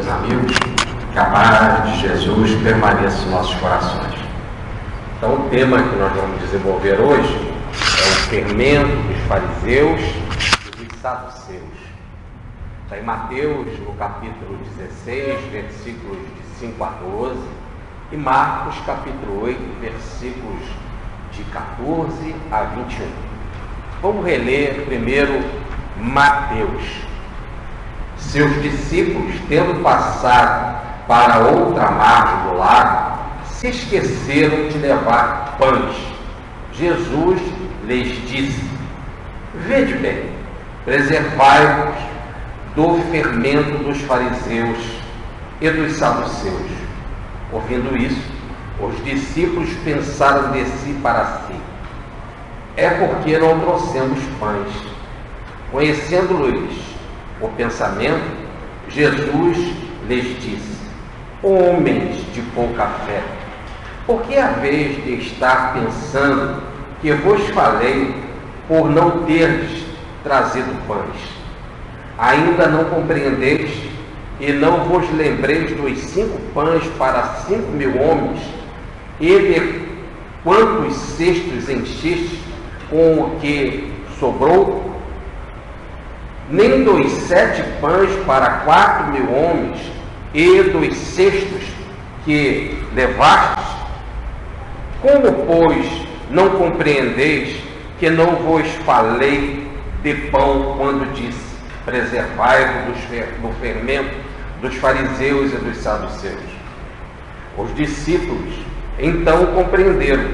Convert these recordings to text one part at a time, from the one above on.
Meus amigos, que a paz de Jesus permaneça em nossos corações. Então, o tema que nós vamos desenvolver hoje é o fermento dos fariseus e dos saduceus. Está em Mateus, no capítulo 16, versículos de 5 a 12, e Marcos, capítulo 8, versículos de 14 a 21. Vamos reler primeiro Mateus. Seus discípulos, tendo passado para outra margem do lago, se esqueceram de levar pães. Jesus lhes disse: vede bem, preservai-vos do fermento dos fariseus e dos saduceus. Ouvindo isso, os discípulos pensaram de si para si: é porque não trouxemos pães. Conhecendo-lhes o pensamento, Jesus lhes disse: homens de pouca fé, por que haveis de estar pensando que vos falei por não teres trazido pães? Ainda não compreendeis e não vos lembreis dos 5 pães para 5.000 homens, e de quantos cestos enchestes com o que sobrou? Nem dos 7 pães para 4.000 homens, e dos cestos que levastes? Como, pois, não compreendeis que não vos falei de pão quando disse: preservai-vos do fermento dos fariseus e dos saduceus? Os discípulos então compreenderam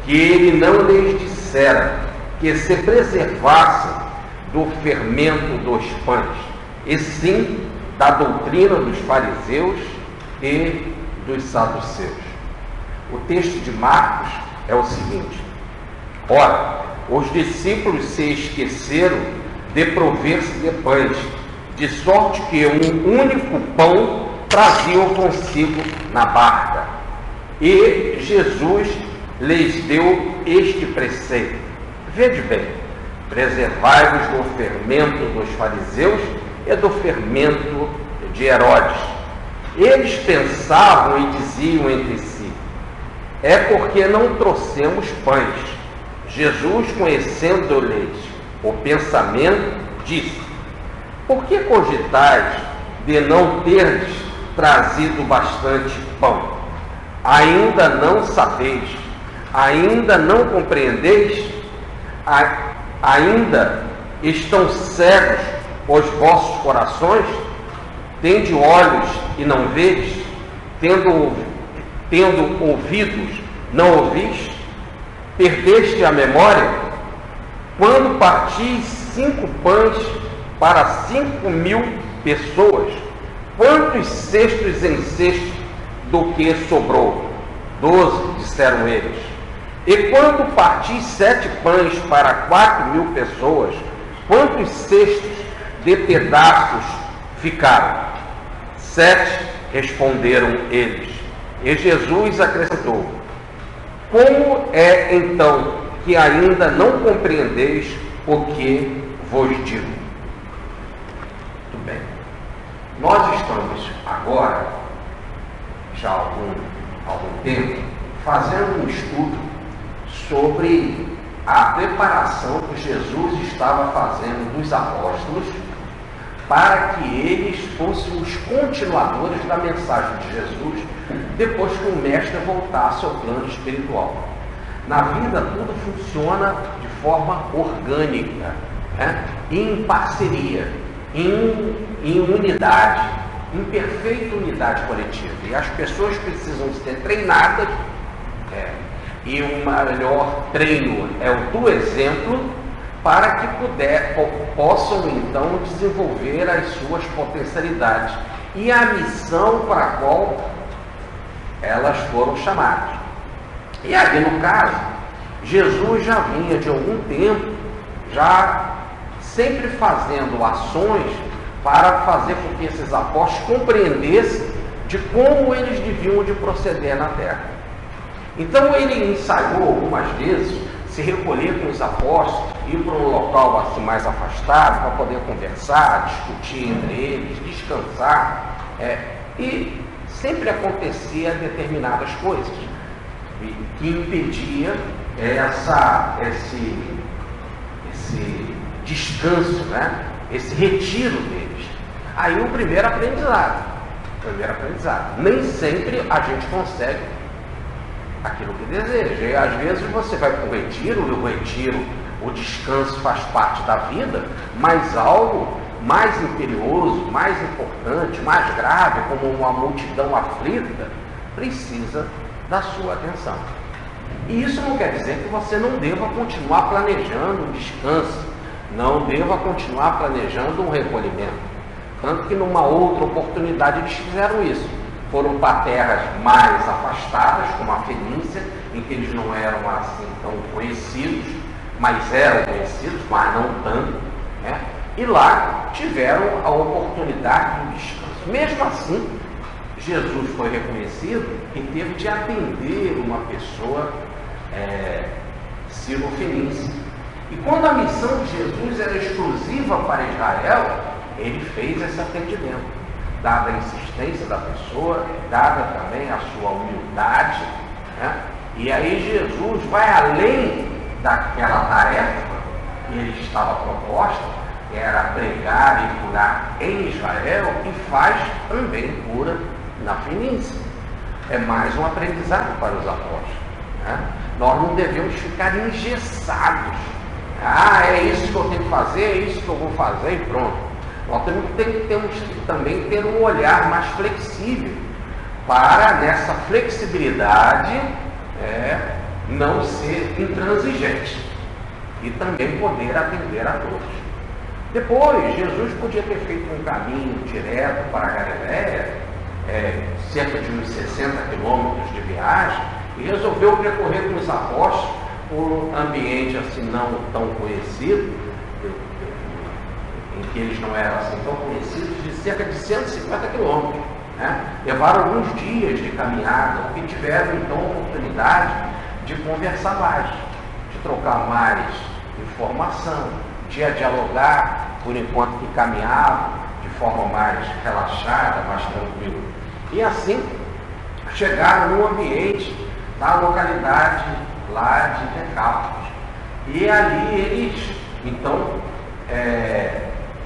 que ele não lhes dissera que se preservassem do fermento dos pães, e sim da doutrina dos fariseus e dos saduceus. O texto de Marcos é o seguinte: ora, os discípulos se esqueceram de prover-se de pães, de sorte que um único pão traziam consigo na barca. E Jesus lhes deu este preceito: vede bem, preservai-vos do fermento dos fariseus e do fermento de Herodes. Eles pensavam e diziam entre si: é porque não trouxemos pães. Jesus, conhecendo-lhes o pensamento, disse: por que cogitais de não teres trazido bastante pão? Ainda não sabeis? Ainda não compreendeis? Ainda estão cegos os vossos corações? Tende olhos e não vedes? Tendo ouvidos, não ouvis? Perdeste a memória? Quando partis 5 pães para 5.000 pessoas, quantos cestos enchestes do que sobrou? 12, disseram eles. E quando partis 7 pães para 4.000 pessoas, quantos cestos de pedaços ficaram? 7, responderam eles. E Jesus acrescentou: como é então que ainda não compreendeis o que vos digo? Muito bem. Nós estamos agora, já há algum tempo, fazendo um estudo sobre a preparação que Jesus estava fazendo dos apóstolos para que eles fossem os continuadores da mensagem de Jesus depois que o mestre voltasse ao plano espiritual. Na vida tudo funciona de forma orgânica, né? Em parceria, em unidade, em perfeita unidade coletiva. E as pessoas precisam ser treinadas, e o melhor treino é o do exemplo, para que possam então desenvolver as suas potencialidades e a missão para a qual elas foram chamadas. E aí, no caso, Jesus já vinha de algum tempo, já sempre fazendo ações para fazer com que esses apóstolos compreendessem de como eles deviam de proceder na terra. Então ele ensaiou algumas vezes se recolher com os apóstolos, ir para um local assim mais afastado para poder conversar, discutir entre eles, descansar, E sempre acontecia determinadas coisas que impedia esse descanso, né? Esse retiro deles. Aí o primeiro aprendizado. Nem sempre a gente consegue aquilo que deseja. E às vezes você vai para o retiro, e o retiro, o descanso faz parte da vida, mas algo mais imperioso, mais importante, mais grave, como uma multidão aflita, precisa da sua atenção. E isso não quer dizer que você não deva continuar planejando um descanso, não deva continuar planejando um recolhimento. Tanto que numa outra oportunidade eles fizeram isso. Foram para terras mais afastadas, como a Fenícia, em que eles não eram assim tão conhecidos, mas eram conhecidos, mas não tanto, né? E lá tiveram a oportunidade do descanso. Mesmo assim, Jesus foi reconhecido e teve de atender uma pessoa sirofenícia. E quando a missão de Jesus era exclusiva para Israel, ele fez esse atendimento, dada a insistência da pessoa, dada também a sua humildade, né? E aí Jesus vai além daquela tarefa que ele estava proposta, que era pregar e curar em Israel, e faz também cura na Fenícia. É mais um aprendizado para os apóstolos, né? Nós não devemos ficar engessados. É isso que eu tenho que fazer, é isso que eu vou fazer e pronto. Nós temos que também ter um olhar mais flexível para, nessa flexibilidade, não ser intransigente e também poder atender a todos. Depois, Jesus podia ter feito um caminho direto para a Galiléia, cerca de uns 60 quilômetros de viagem, e resolveu percorrer com os apóstolos por um ambiente assim não tão conhecido, em que eles não eram assim tão conhecidos, de cerca de 150 quilômetros. Né? Levaram alguns dias de caminhada, porque tiveram então a oportunidade de conversar mais, de trocar mais informação, de dialogar por enquanto que caminhavam de forma mais relaxada, mais tranquila. E assim chegaram no ambiente da localidade lá de Decápolis. E ali eles então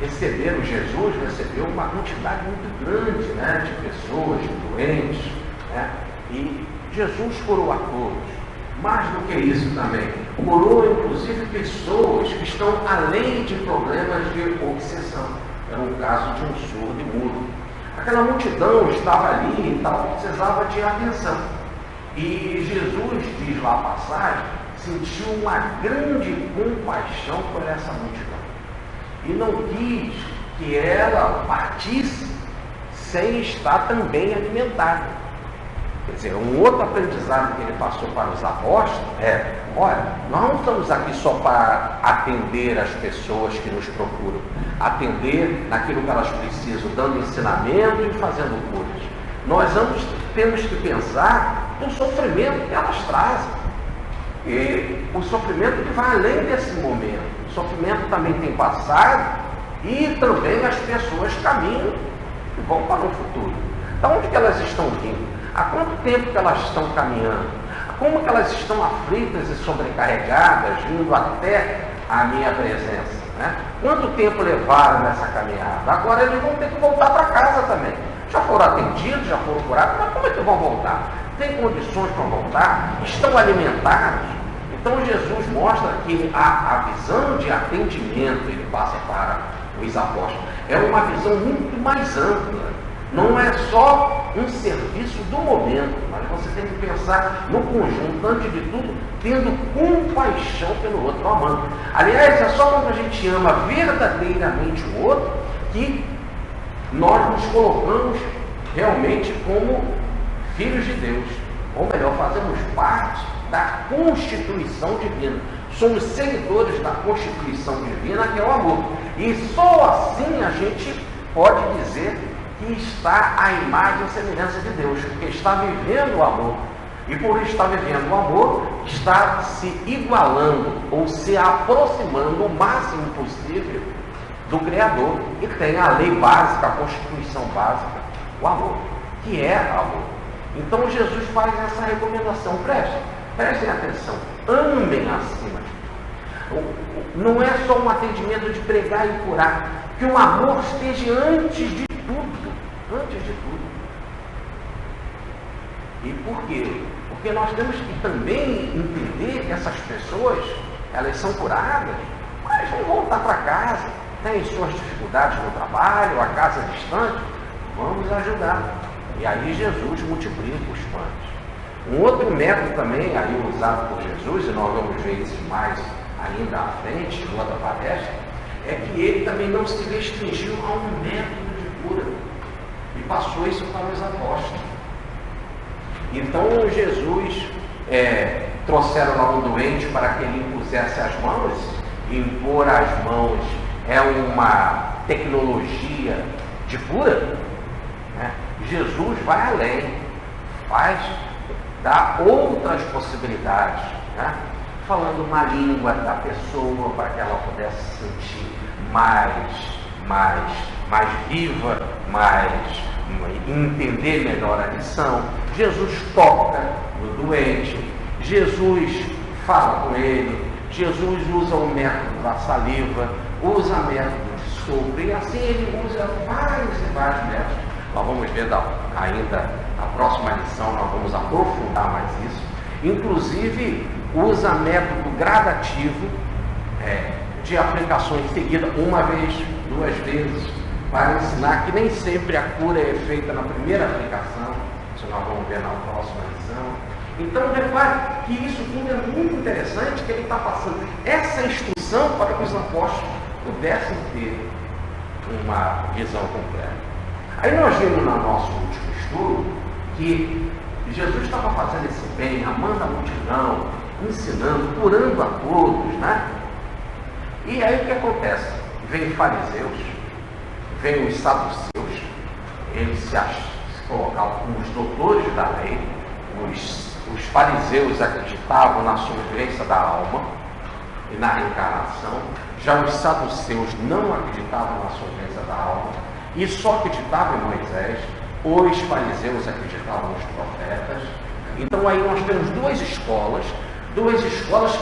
receberam, Jesus recebeu uma quantidade muito grande, né, de pessoas, de doentes, né? E Jesus curou a todos. Mais do que isso também, curou inclusive pessoas que estão além de problemas de obsessão. Era um caso de um surdo e mudo. Aquela multidão estava ali e tal, precisava de atenção. E Jesus, diz lá a passagem, sentiu uma grande compaixão por essa multidão. E não quis que ela partisse sem estar também alimentada. Quer dizer, um outro aprendizado que ele passou para os apóstolos olha, nós não estamos aqui só para atender as pessoas que nos procuram, atender naquilo que elas precisam, dando ensinamento e fazendo curas. Nós temos que pensar no sofrimento que elas trazem. E o sofrimento que vai além desse momento. O sofrimento também tem passado e também as pessoas caminham e vão para o futuro. Da onde que elas estão vindo? Há quanto tempo que elas estão caminhando? Como que elas estão aflitas e sobrecarregadas, vindo até a minha presença? Né? Quanto tempo levaram nessa caminhada? Agora eles vão ter que voltar para casa também. Já foram atendidos, já foram curados, mas como é que vão voltar? Tem condições para voltar? Estão alimentados? Então Jesus mostra que a visão de atendimento, ele passa para os apóstolos, é uma visão muito mais ampla. Não é só um serviço do momento, mas você tem que pensar no conjunto, antes de tudo, tendo compaixão pelo outro, amando. Aliás, é só quando a gente ama verdadeiramente o outro que nós nos colocamos realmente como filhos de Deus. Ou melhor, fazemos parte da Constituição Divina. Somos seguidores da Constituição Divina, que é o amor. E só assim a gente pode dizer que está à imagem e semelhança de Deus, porque está vivendo o amor. E por estar vivendo o amor, está se igualando ou se aproximando o máximo possível do Criador. E tem a lei básica, a Constituição básica, o amor. que é amor. Então Jesus faz essa recomendação, prestem atenção, amem acima de tudo. Não é só um atendimento de pregar e curar, que o amor esteja antes de tudo, E por quê? Porque nós temos que também entender que essas pessoas, elas são curadas, mas vão voltar para casa, têm suas dificuldades no trabalho, a casa distante, vamos ajudar. E aí Jesus multiplica os pães. Um outro método também, aí usado por Jesus, e nós vamos ver isso mais ainda à frente, em outra palestra, é que ele também não se restringiu a um método de cura, e passou isso para os apóstolos. Então Jesus trouxeram lá um doente para que ele impusesse as mãos. Impor as mãos é uma tecnologia de cura, né? Jesus vai além, dá outras possibilidades, né? Falando uma língua da pessoa para que ela pudesse se sentir mais viva, entender melhor a lição. Jesus toca no doente, Jesus fala com ele, Jesus usa o método da saliva, usa o método de sopro, e assim ele usa vários e vários métodos. Nós vamos ver ainda na próxima lição, nós vamos aprofundar mais isso. Inclusive, usa método gradativo de aplicação em seguida, uma vez, duas vezes, para ensinar que nem sempre a cura é feita na primeira aplicação. Isso nós vamos ver na próxima lição. Então, repare que isso tudo é muito interessante, que ele está passando essa instrução para que os apóstolos pudessem ter uma visão completa. Aí nós vimos no nosso último estudo que Jesus estava fazendo esse bem, amando a multidão, ensinando, curando a todos, né? E aí o que acontece? Vem os fariseus, vem os saduceus, eles se colocavam como os doutores da lei. Os fariseus acreditavam na sobrevivência da alma e na reencarnação. Já os saduceus não acreditavam na sobrevivência da alma e só acreditavam em Moisés. Os fariseus acreditavam nos profetas. Então aí nós temos duas escolas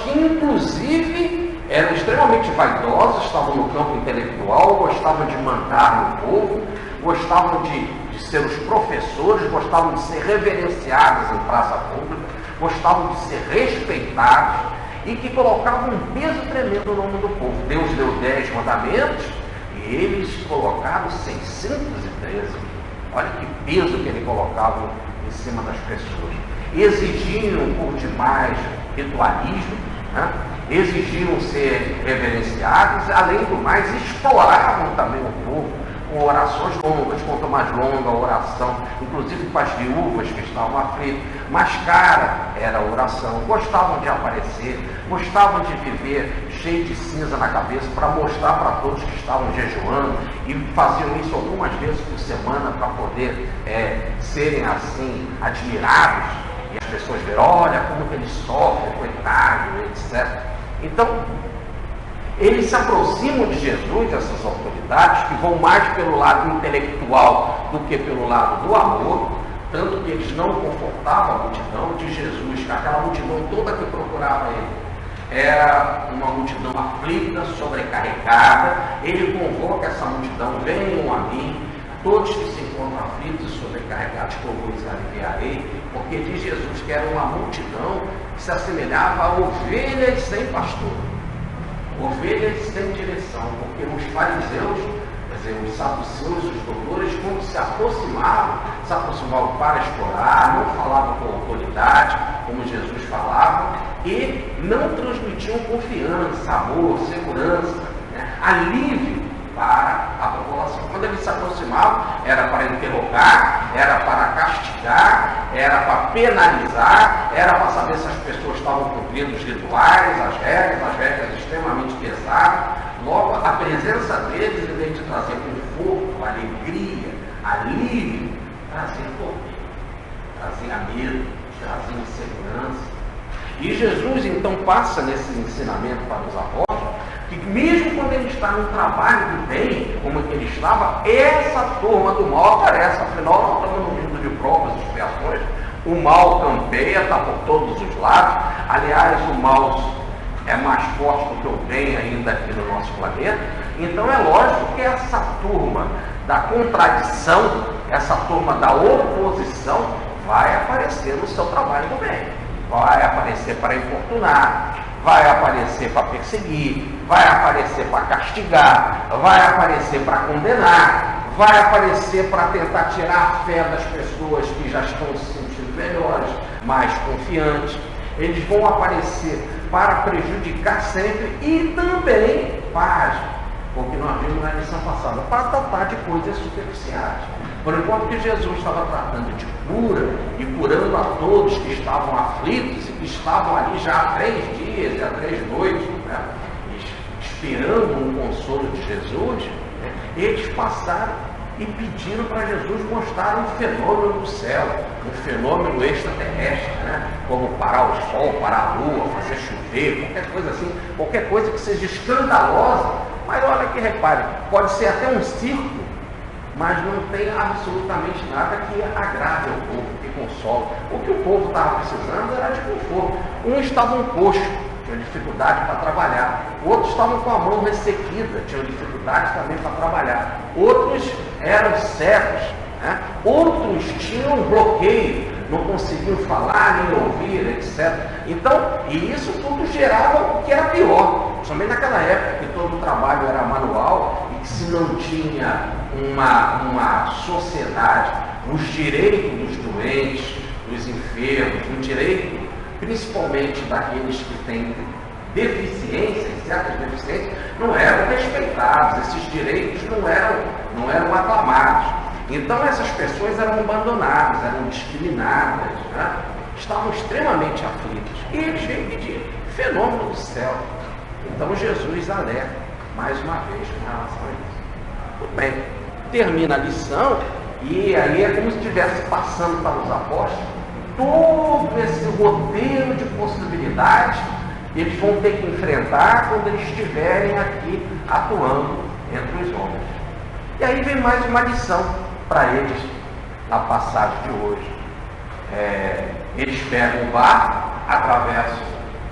que inclusive eram extremamente vaidosas, estavam no campo intelectual, gostavam de mandar no povo, gostavam de ser os professores, gostavam de ser reverenciados em praça pública, gostavam de ser respeitados e que colocavam um peso tremendo no nome do povo. Deus deu 10 mandamentos e eles colocaram 613. Olha que peso que ele colocava em cima das pessoas. Exigiam por demais ritualismo, né? Exigiam ser reverenciados, além do mais, exploravam também o povo com orações longas, quanto mais longa a oração, inclusive para as viúvas que estavam aflitas, mais cara era a oração. Gostavam de aparecer, gostavam de viver cheio de cinza na cabeça para mostrar para todos que estavam jejuando, e faziam isso algumas vezes por semana para poder serem assim admirados, e as pessoas verem, olha como que eles sofrem, coitado, etc. Então, eles se aproximam de Jesus, essas autoridades, que vão mais pelo lado intelectual do que pelo lado do amor, tanto que eles não confortavam a multidão de Jesus, aquela multidão toda que procurava ele. Era uma multidão aflita, sobrecarregada. Ele convoca essa multidão, venham a mim, todos que se encontram aflitos e sobrecarregados, que eu vos aliviarei, porque diz Jesus que era uma multidão que se assemelhava a ovelhas sem pastor, ovelhas sem direção, porque os fariseus, quer dizer, os saduceus, os doutores, quando se aproximavam para explorar, não falavam com autoridade, como Jesus falava, e não transmitiam confiança, amor, segurança, né? Alívio para a população. Quando eles se aproximavam, era para interrogar, era para castigar, era para penalizar, era para saber se as pessoas estavam cumprindo os rituais, as regras extremamente pesadas. Logo, a presença deles, em vez de trazer conforto, alegria, alívio, trazia poder, trazia medo, trazia insegurança. E Jesus então passa nesse ensinamento para os apóstolos, que mesmo quando ele está no trabalho do bem, como ele estava, essa turma do mal aparece. Afinal, nós estamos no mundo de provas e expiações, o mal campeia, está por todos os lados. Aliás, o mal é mais forte do que o bem ainda aqui no nosso planeta. Então é lógico que essa turma da contradição, essa turma da oposição, vai aparecer no seu trabalho do bem. Vai aparecer para importunar, vai aparecer para perseguir, vai aparecer para castigar, vai aparecer para condenar, vai aparecer para tentar tirar a fé das pessoas que já estão se sentindo melhores, mais confiantes. Eles vão aparecer para prejudicar sempre e também para, porque nós vimos na lição passada, para tratar de coisas superficiais. Por enquanto que Jesus estava tratando de cura e curando a todos que estavam aflitos e que estavam ali já há 3 dias e há 3 noites, né, esperando um consolo de Jesus, né, eles passaram e pediram para Jesus mostrar um fenômeno do céu, um fenômeno extraterrestre, né, como parar o sol, parar a lua, fazer chover, qualquer coisa assim, qualquer coisa que seja escandalosa. Mas olha que repare, pode ser até um circo, mas não tem absolutamente nada que agrade ao povo, que console. O que o povo estava precisando era de conforto. Uns estavam coxos, tinham dificuldade para trabalhar. Outros estavam com a mão ressequida, tinham dificuldade também para trabalhar. Outros eram cegos, né? Outros tinham bloqueio, não conseguiam falar, nem ouvir, etc. Então, e isso tudo gerava o que era pior. Somente naquela época que todo o trabalho era manual e que se não tinha uma sociedade, os direitos dos doentes, dos enfermos, o direito principalmente daqueles que têm deficiências, certas deficiências, não eram respeitados, esses direitos não eram aclamados. Então essas pessoas eram abandonadas, eram discriminadas, né? Estavam extremamente aflitas. E eles vêm pedir fenômeno do céu. Então Jesus alerta mais uma vez com relação a isso. Tudo bem, termina a lição e aí é como se estivesse passando para os apóstolos todo esse roteiro de possibilidades que eles vão ter que enfrentar quando eles estiverem aqui atuando entre os homens. E aí vem mais uma lição para eles na passagem de hoje. Eles pegam o barco, atravessam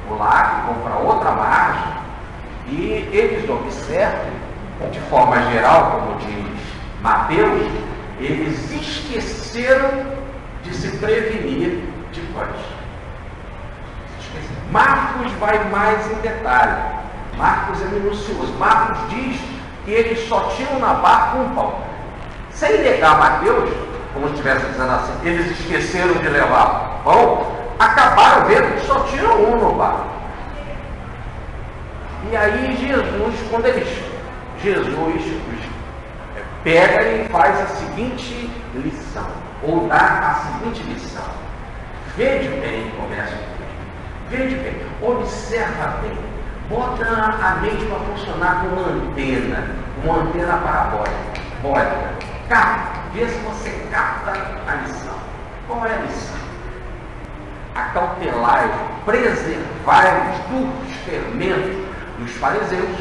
o lago, vão para outra margem e eles observam, de forma geral, como diz Mateus, eles esqueceram de se prevenir de pães. Marcos vai mais em detalhe. Marcos é minucioso. Marcos diz que eles só tinham na barca um pão. Sem negar Mateus, como se estivesse dizendo assim, eles esqueceram de levar pão, acabaram vendo que só tinham um no barco. E aí Jesus pega e faz a seguinte lição, ou dá a seguinte lição. Vede bem, começa o texto. Vede bem, observa bem, bota a mente para funcionar como uma antena parabólica. Capta, vê se você capta a lição. Qual é a lição? Acautelai, preservai-vos dos fermentos dos fariseus,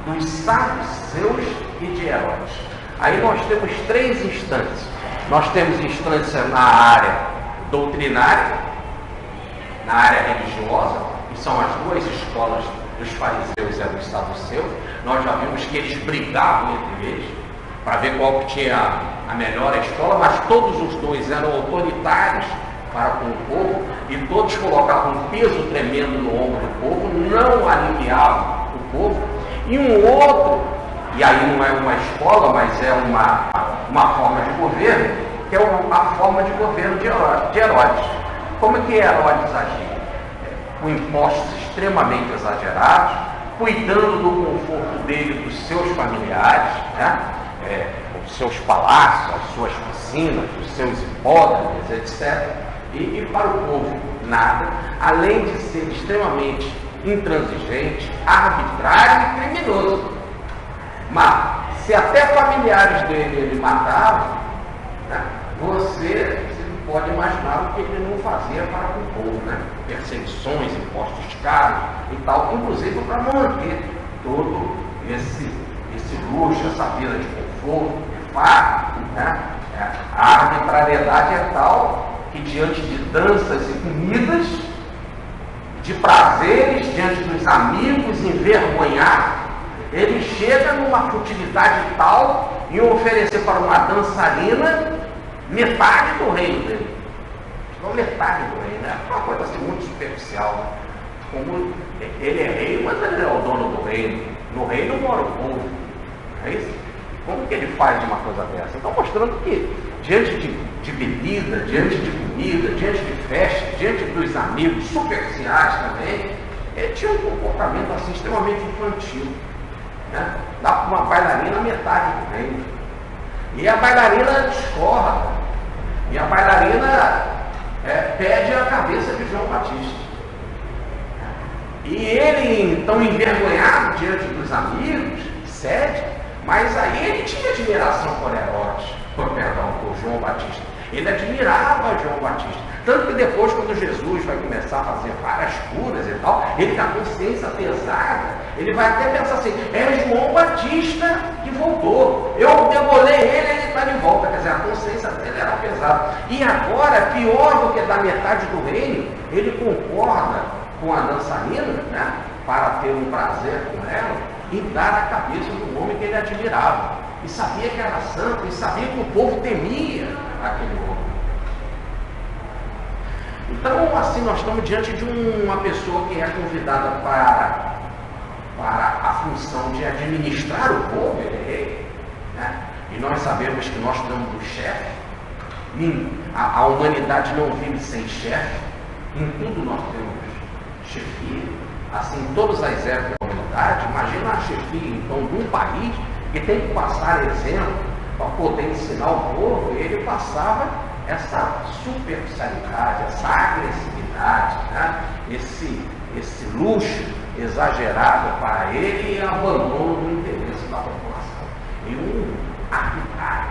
dos saduceus e de Herodes. Aí nós temos 3 instâncias. Nós temos instância na área doutrinária, na área religiosa, que são as 2 escolas dos fariseus e dos saduceus. Nós já vimos que eles brigavam entre eles para ver qual que tinha a melhor escola, mas todos os 2 eram autoritários para com o povo e todos colocavam um peso tremendo no ombro do povo, não aliviavam o povo. E um outro, e aí não é uma escola, mas é uma forma de governo, que é a forma de governo de Herodes. Como é que Herodes agia? Com impostos extremamente exagerados, cuidando do conforto dele e dos seus familiares, né? Os seus palácios, as suas piscinas, os seus hipódromos, etc. E para o povo, nada, além de ser extremamente intransigente, arbitrário e criminoso. Mas, se até familiares dele ele matava, né, você não pode imaginar o que ele não fazia para com o povo, né? Perseguições, impostos caros e tal, inclusive para manter todo esse luxo, essa vida de conforto, de fato, né? A arbitrariedade é tal que diante de danças e comidas, de prazeres, diante dos amigos, envergonhar, ele chega numa futilidade tal em oferecer para uma dançarina metade do reino dele. Não metade do reino, é uma coisa assim muito superficial. Né? Como ele é rei, mas ele é o dono do reino. No reino mora o povo. É isso? Como que ele faz uma coisa dessa? Então mostrando que diante de bebida, diante de comida, diante de festa, diante dos amigos superficiais também, ele tinha um comportamento assim extremamente infantil. Né? Dá para uma bailarina metade do reino. E a bailarina discorda. E a bailarina pede a cabeça de João Batista. E ele, então envergonhado diante dos amigos, cede, mas aí ele tinha admiração por Herodes, por João Batista. Ele admirava João Batista. Tanto que depois, quando Jesus vai começar a fazer várias curas e tal, ele com a consciência pesada, ele vai até pensar assim, é João Batista que voltou. Eu degolei ele está de volta. Quer dizer, a consciência dele era pesada. E agora, pior do que da metade do reino, ele concorda com a dançarina, né, para ter um prazer com ela, e dar a cabeça do homem que ele admirava. E sabia que era santo, e sabia que o povo temia aquele homem. Então, assim, nós estamos diante de uma pessoa que é convidada para a função de administrar o povo, ele é rei, né? E nós sabemos que nós estamos do chefe. A humanidade não vive sem chefe. Em tudo nós temos chefia. Assim, todas as épocas da humanidade, imagina a chefia, então, de um país que tem que passar exemplo para poder ensinar o povo, e ele passava essa superficialidade, essa agressividade, né? esse luxo exagerado para ele e abandono do interesse da população. E um arbitrário,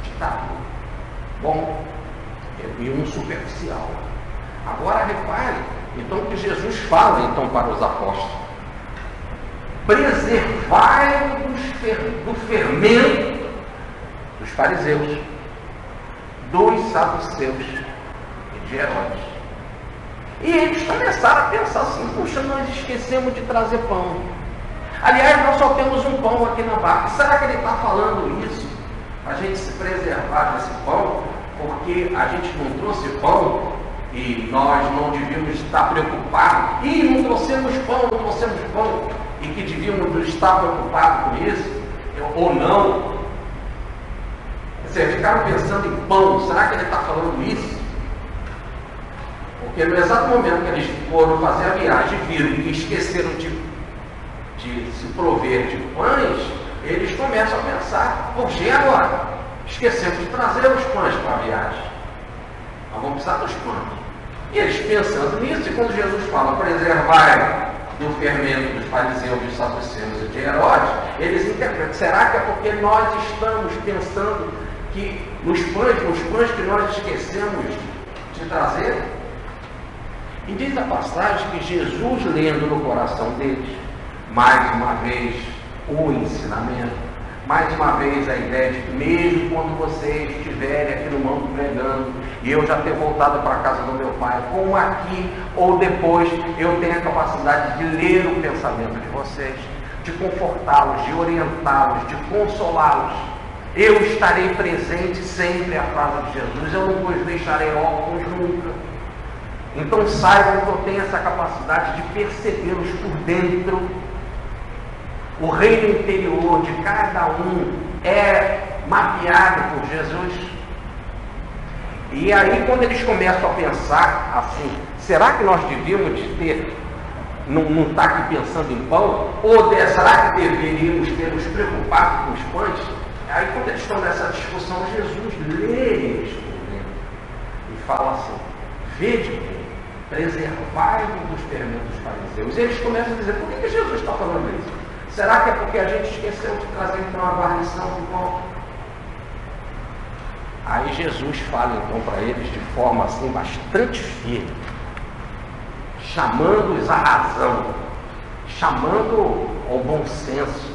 ditador, bom, e um superficial. Agora repare, então, que Jesus fala então para os apóstolos: preservai-vos do fermento dos fariseus, dos saduceus e de Herodes. E eles começaram a pensar assim: puxa, nós esquecemos de trazer pão. Aliás, nós só temos um pão aqui na barca. Será que ele está falando isso para a gente se preservar desse pão? Porque a gente não trouxe pão e nós não devíamos estar preocupados. E não trouxemos pão, e que devíamos estar preocupados com isso, ou não. Vocês ficaram pensando em pão, será que ele está falando isso? Porque no exato momento que eles foram fazer a viagem e viram que esqueceram de se prover de pães, eles começam a pensar: poxa, e agora? Esquecemos de trazer os pães para a viagem. Nós vamos precisar dos pães. E eles pensando nisso, e quando Jesus fala preservar do fermento dos fariseus, dos saduceus e de Herodes, eles interpretam: será que é porque nós estamos pensando que nos pães que nós esquecemos de trazer? E diz a passagem que Jesus, lendo no coração deles, mais uma vez o ensinamento, mais uma vez a ideia de que mesmo quando vocês estiverem aqui no mundo pregando, e eu já ter voltado para a casa do meu pai, como aqui ou depois, eu tenho a capacidade de ler o pensamento de vocês, de confortá-los, de orientá-los, de consolá-los. Eu estarei presente sempre à frase de Jesus, eu não vos deixarei órfãos nunca. Então saibam que eu tenho essa capacidade de percebê-los por dentro. O reino interior de cada um é mapeado por Jesus. E aí, quando eles começam a pensar assim: será que nós devíamos ter, não estar aqui pensando em pão? Ou será que deveríamos ter nos preocupado com os pães? Aí, quando eles estão nessa discussão, Jesus lê eles por dentro e fala assim: vede bem, preservai-vos dos fermentos dos fariseus. E eles começam a dizer: por que Jesus está falando isso? Será que é porque a gente esqueceu de trazer então a guarnição de pão? Aí Jesus fala então para eles de forma assim bastante firme, chamando-os à razão, chamando ao bom senso.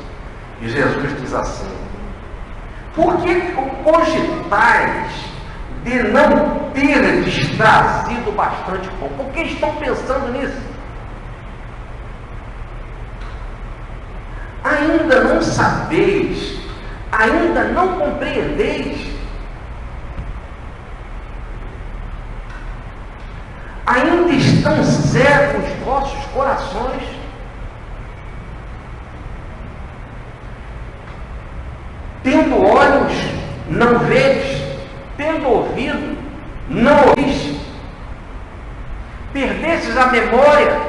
E Jesus diz assim: Por que cogitais de não ter trazido bastante pão? Por que estão pensando nisso? Ainda não sabeis, ainda não compreendeis, ainda estão cegos vossos corações. Tendo olhos, não vedes, tendo ouvido, não ouvis, perdestes a memória.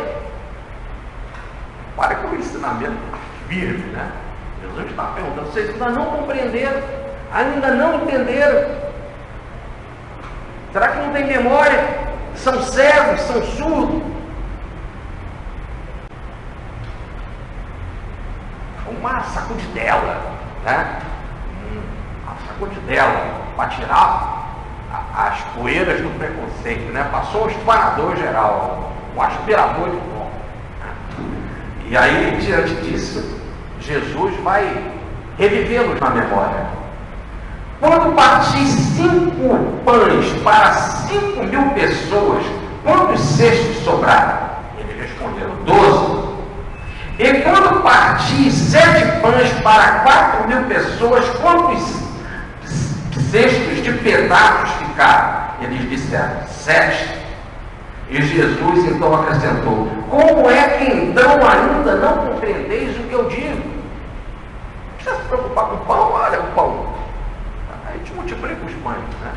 Para com o ensinamento firme, né? Jesus está perguntando, vocês ainda não compreenderam, ainda não entenderam. Será que não tem memória? São cegos, são surdos. Uma sacudidela, né? Uma sacudidela para tirar as poeiras do preconceito, né? Passou um espanador geral, um aspirador de pó. E aí, diante disso, Jesus vai revivê-los na memória. Quando parti 5 pães para 5.000 pessoas, quantos cestos sobraram? Eles responderam: 12. E quando parti 7 pães para 4.000 pessoas, quantos cestos de pedaços ficaram? Eles disseram: 7. E Jesus então acrescentou: como é que então ainda não compreendeis o que eu digo? Não precisa se preocupar com o pão, olha o pão. A gente multiplica os pães, né?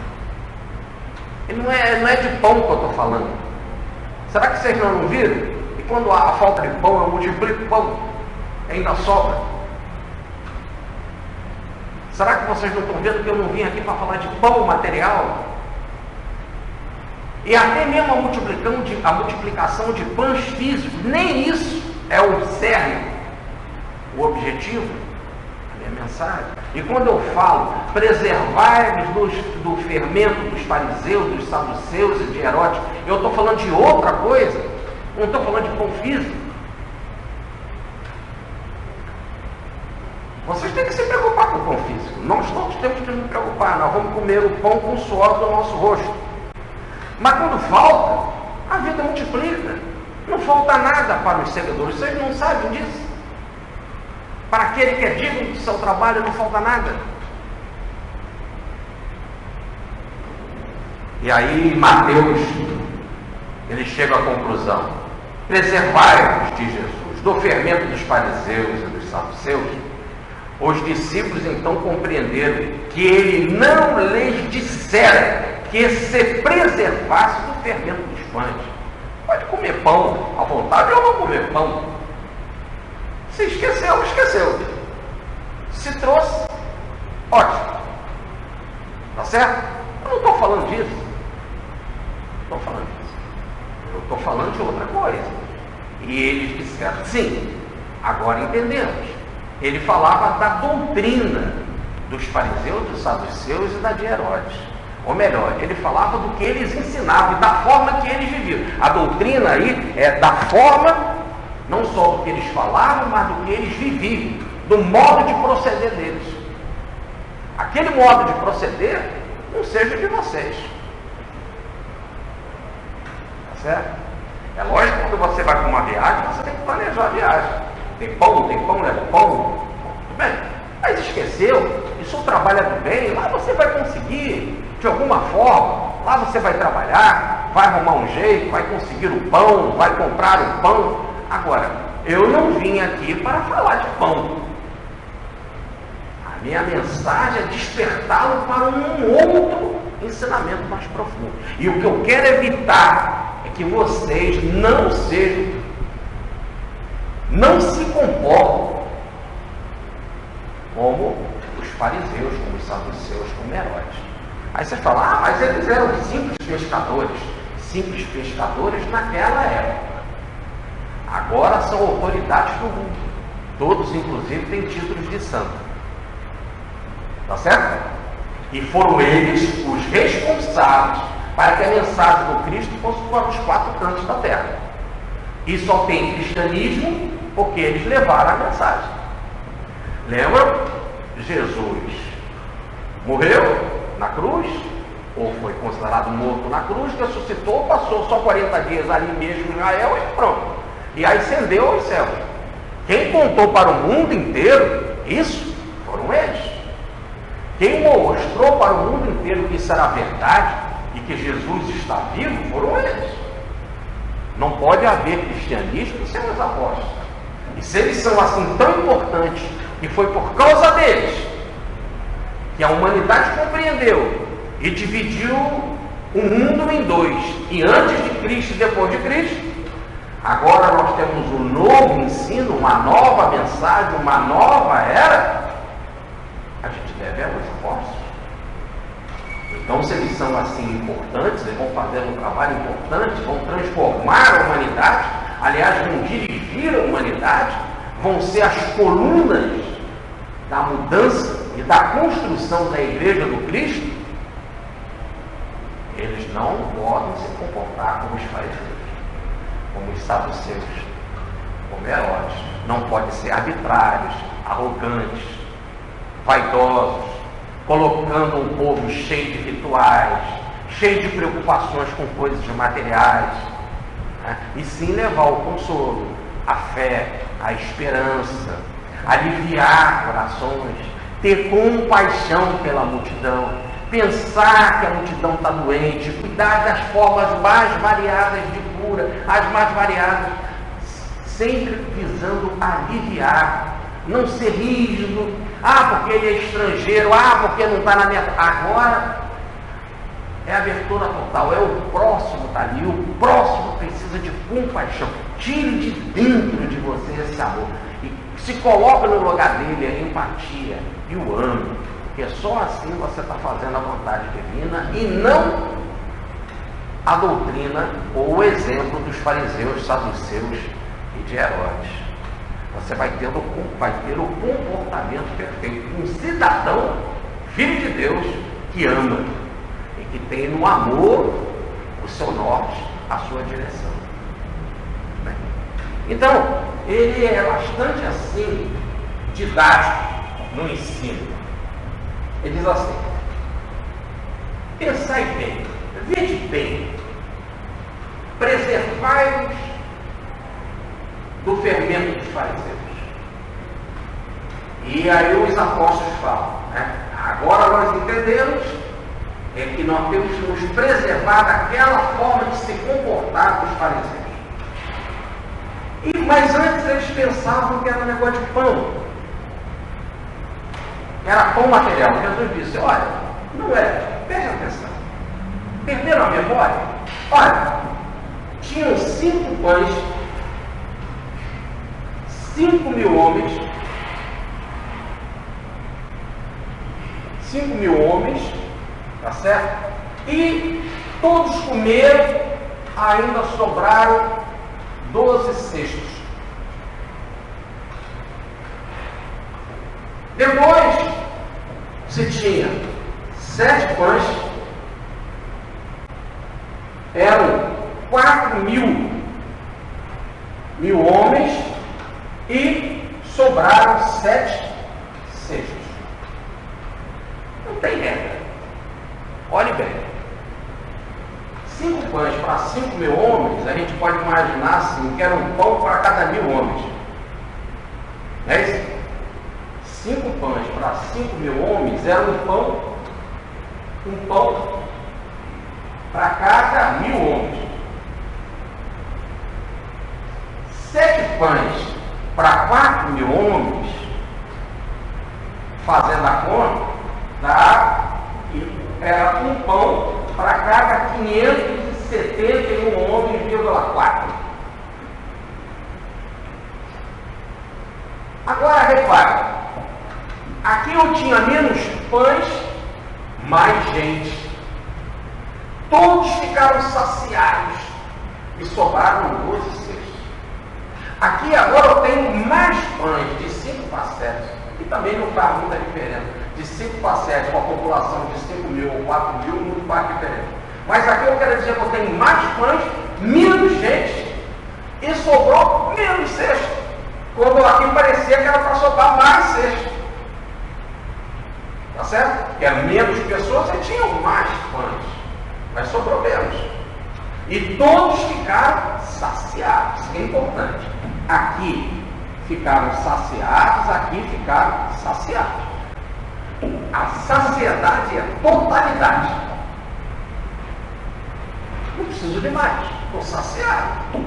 E não é de pão que eu estou falando. Será que vocês não viram? E quando há falta de pão, eu multiplico o pão, ainda sobra. Será que vocês não estão vendo que eu não vim aqui para falar de pão material? E até mesmo a multiplicação de pães físicos, nem isso é o cerne, o objetivo, a minha mensagem. E quando eu falo, preservai-vos do fermento dos fariseus, dos saduceus e de Herodes, eu estou falando de outra coisa, não estou falando de pão físico. Vocês têm que se preocupar com o pão físico, nós todos temos que nos preocupar, nós vamos comer o pão com o suor do nosso rosto. Mas quando falta, a vida multiplica. Não falta nada para os seguidores. Vocês não sabem disso? Para aquele que é digno do seu trabalho, não falta nada. E aí Mateus, ele chega à conclusão: preservai-vos, diz Jesus, do fermento dos fariseus e dos saduceus. Os discípulos então compreenderam que ele não lhes dissera que se preservasse do fermento dos pães. Pode comer pão à vontade ou não comer pão. Se esqueceu, esqueceu. Se trouxe, ótimo. Tá certo? Eu não estou falando disso. Não estou falando disso. Eu estou falando de outra coisa. E eles disseram: sim, agora entendemos. Ele falava da doutrina dos fariseus, dos saduceus e da de Herodes. Ou melhor, ele falava do que eles ensinavam e da forma que eles viviam. A doutrina aí é da forma, não só do que eles falavam, mas do que eles viviam, do modo de proceder deles. Aquele modo de proceder não seja de vocês. Tá certo? É lógico que quando você vai para uma viagem, você tem que planejar a viagem. Tem pão, não tem pão, leva pão. Tudo bem. Mas esqueceu, isso trabalha do bem, lá você vai conseguir, de alguma forma, lá você vai trabalhar, vai arrumar um jeito, vai conseguir o pão, vai comprar o pão. Agora, eu não vim aqui para falar de pão. A minha mensagem é despertá-lo para um outro ensinamento mais profundo. E o que eu quero evitar é que vocês não se comportem como os fariseus, como os saduceus, como Herodes. Aí você fala: mas eles eram simples pescadores. Simples pescadores naquela época. Agora são autoridades do mundo. Todos, inclusive, têm títulos de santo. Tá certo? E foram eles os responsáveis para que a mensagem do Cristo fosse para os 4 cantos da terra. E só tem cristianismo porque eles levaram a mensagem. Lembra? Jesus Morreu na cruz, ou foi considerado morto na cruz, ressuscitou, passou só 40 dias ali mesmo em Israel e pronto. E ascendeu aos céus. Quem contou para o mundo inteiro isso foram eles. Quem mostrou para o mundo inteiro que isso era verdade e que Jesus está vivo foram eles. Não pode haver cristianismo sem os apóstolos. E se eles são assim tão importantes, e foi por causa deles que a humanidade compreendeu e dividiu o mundo em dois, e antes de Cristo e depois de Cristo, agora nós temos um novo ensino, uma nova mensagem, uma nova era, a gente deve aos apóstolos. Então, se eles são assim importantes, eles vão fazer um trabalho importante, vão transformar a humanidade, aliás, vão dirigir a humanidade, vão ser as colunas da mudança e da construção da igreja do Cristo, eles não podem se comportar como os fariseus, como os saduceus, como Herodes. Não podem ser arbitrários, arrogantes, vaidosos, colocando um povo cheio de rituais, cheio de preocupações com coisas materiais, né? E sim levar o consolo, a fé, a esperança, aliviar corações, ter compaixão pela multidão, pensar que a multidão está doente, cuidar das formas mais variadas de cura, as mais variadas, sempre visando aliviar, não ser rígido, porque ele é estrangeiro, porque não está na minha... Agora é abertura total, é o próximo está ali, o próximo precisa de compaixão. Tire de dentro de você esse amor e se coloque no lugar dele, a empatia, e o ame, porque só assim você está fazendo a vontade divina e não a doutrina ou o exemplo dos fariseus, saduceus e de Herodes. Você vai ter o comportamento perfeito, um cidadão, filho de Deus, que ama e que tem no amor o seu norte, a sua direção. Bem, então, ele é bastante assim, didático no ensino. Ele diz assim: pensai bem, vede bem, preservai-vos do fermento dos fariseus. E aí os apóstolos falam, né? Agora nós entendemos que nós temos que nos preservar daquela forma de se comportar dos fariseus. Mas antes eles pensavam que era um negócio de pão, era pão material. Jesus disse: olha, não é, preste atenção, perderam a memória? Olha, tinham 5 pães, 5.000 homens, 5.000 homens, tá certo? E todos comeram, ainda sobraram 12 cestos. Depois, se tinha 7 pães, eram 4.000 homens, e sobraram 7 cestos. Não tem regra. Olhe bem. 5 pães para 5.000 homens, a gente pode imaginar assim, que era um pão para cada 1.000 homens. Não é isso? 5 pães para 5.000 homens era um pão para cada 1.000 homens. 7 pães para 4.000 homens, fazendo a conta, era um pão para cada 571 homens,4. Agora repare, aqui eu tinha menos pães, mais gente. Todos ficaram saciados e sobraram 12 cestos. Aqui agora eu tenho mais pães, de 5 para 7, e também não faz muita diferença. De 5 para 7, com a população de 5.000 ou 4.000, não faz diferença. Mas aqui eu quero dizer que eu tenho mais pães, menos gente, e sobrou menos cesto. Quando aqui parecia que era para sobrar mais cesto. Tá certo? que eram menos pessoas e tinham mais pães, mas sobrou menos. E todos ficaram saciados, isso é importante. Aqui ficaram saciados, aqui ficaram saciados. A saciedade é totalidade. Não preciso de mais, estou saciado.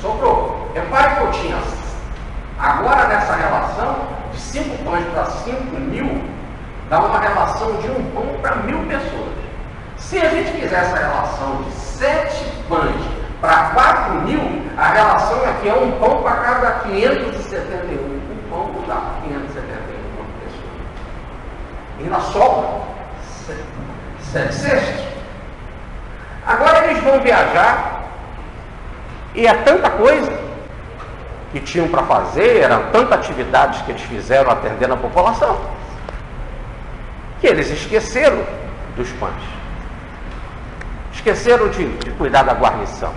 Sobrou. Repare que eu tinha, agora nessa relação, de 5 pães para 5.000, dá uma relação de 1 pão para 1.000 pessoas. Se a gente fizer essa relação de 7 pães para 4.000, a relação aqui é 1 pão para cada 571. 1 pão não dá para 571 pessoas. E ainda sobra 7 cestos. Agora eles vão viajar e é tanta coisa que tinham para fazer, eram tantas atividades que eles fizeram atendendo a população, que eles esqueceram dos pães. Esqueceram de cuidar da guarnição.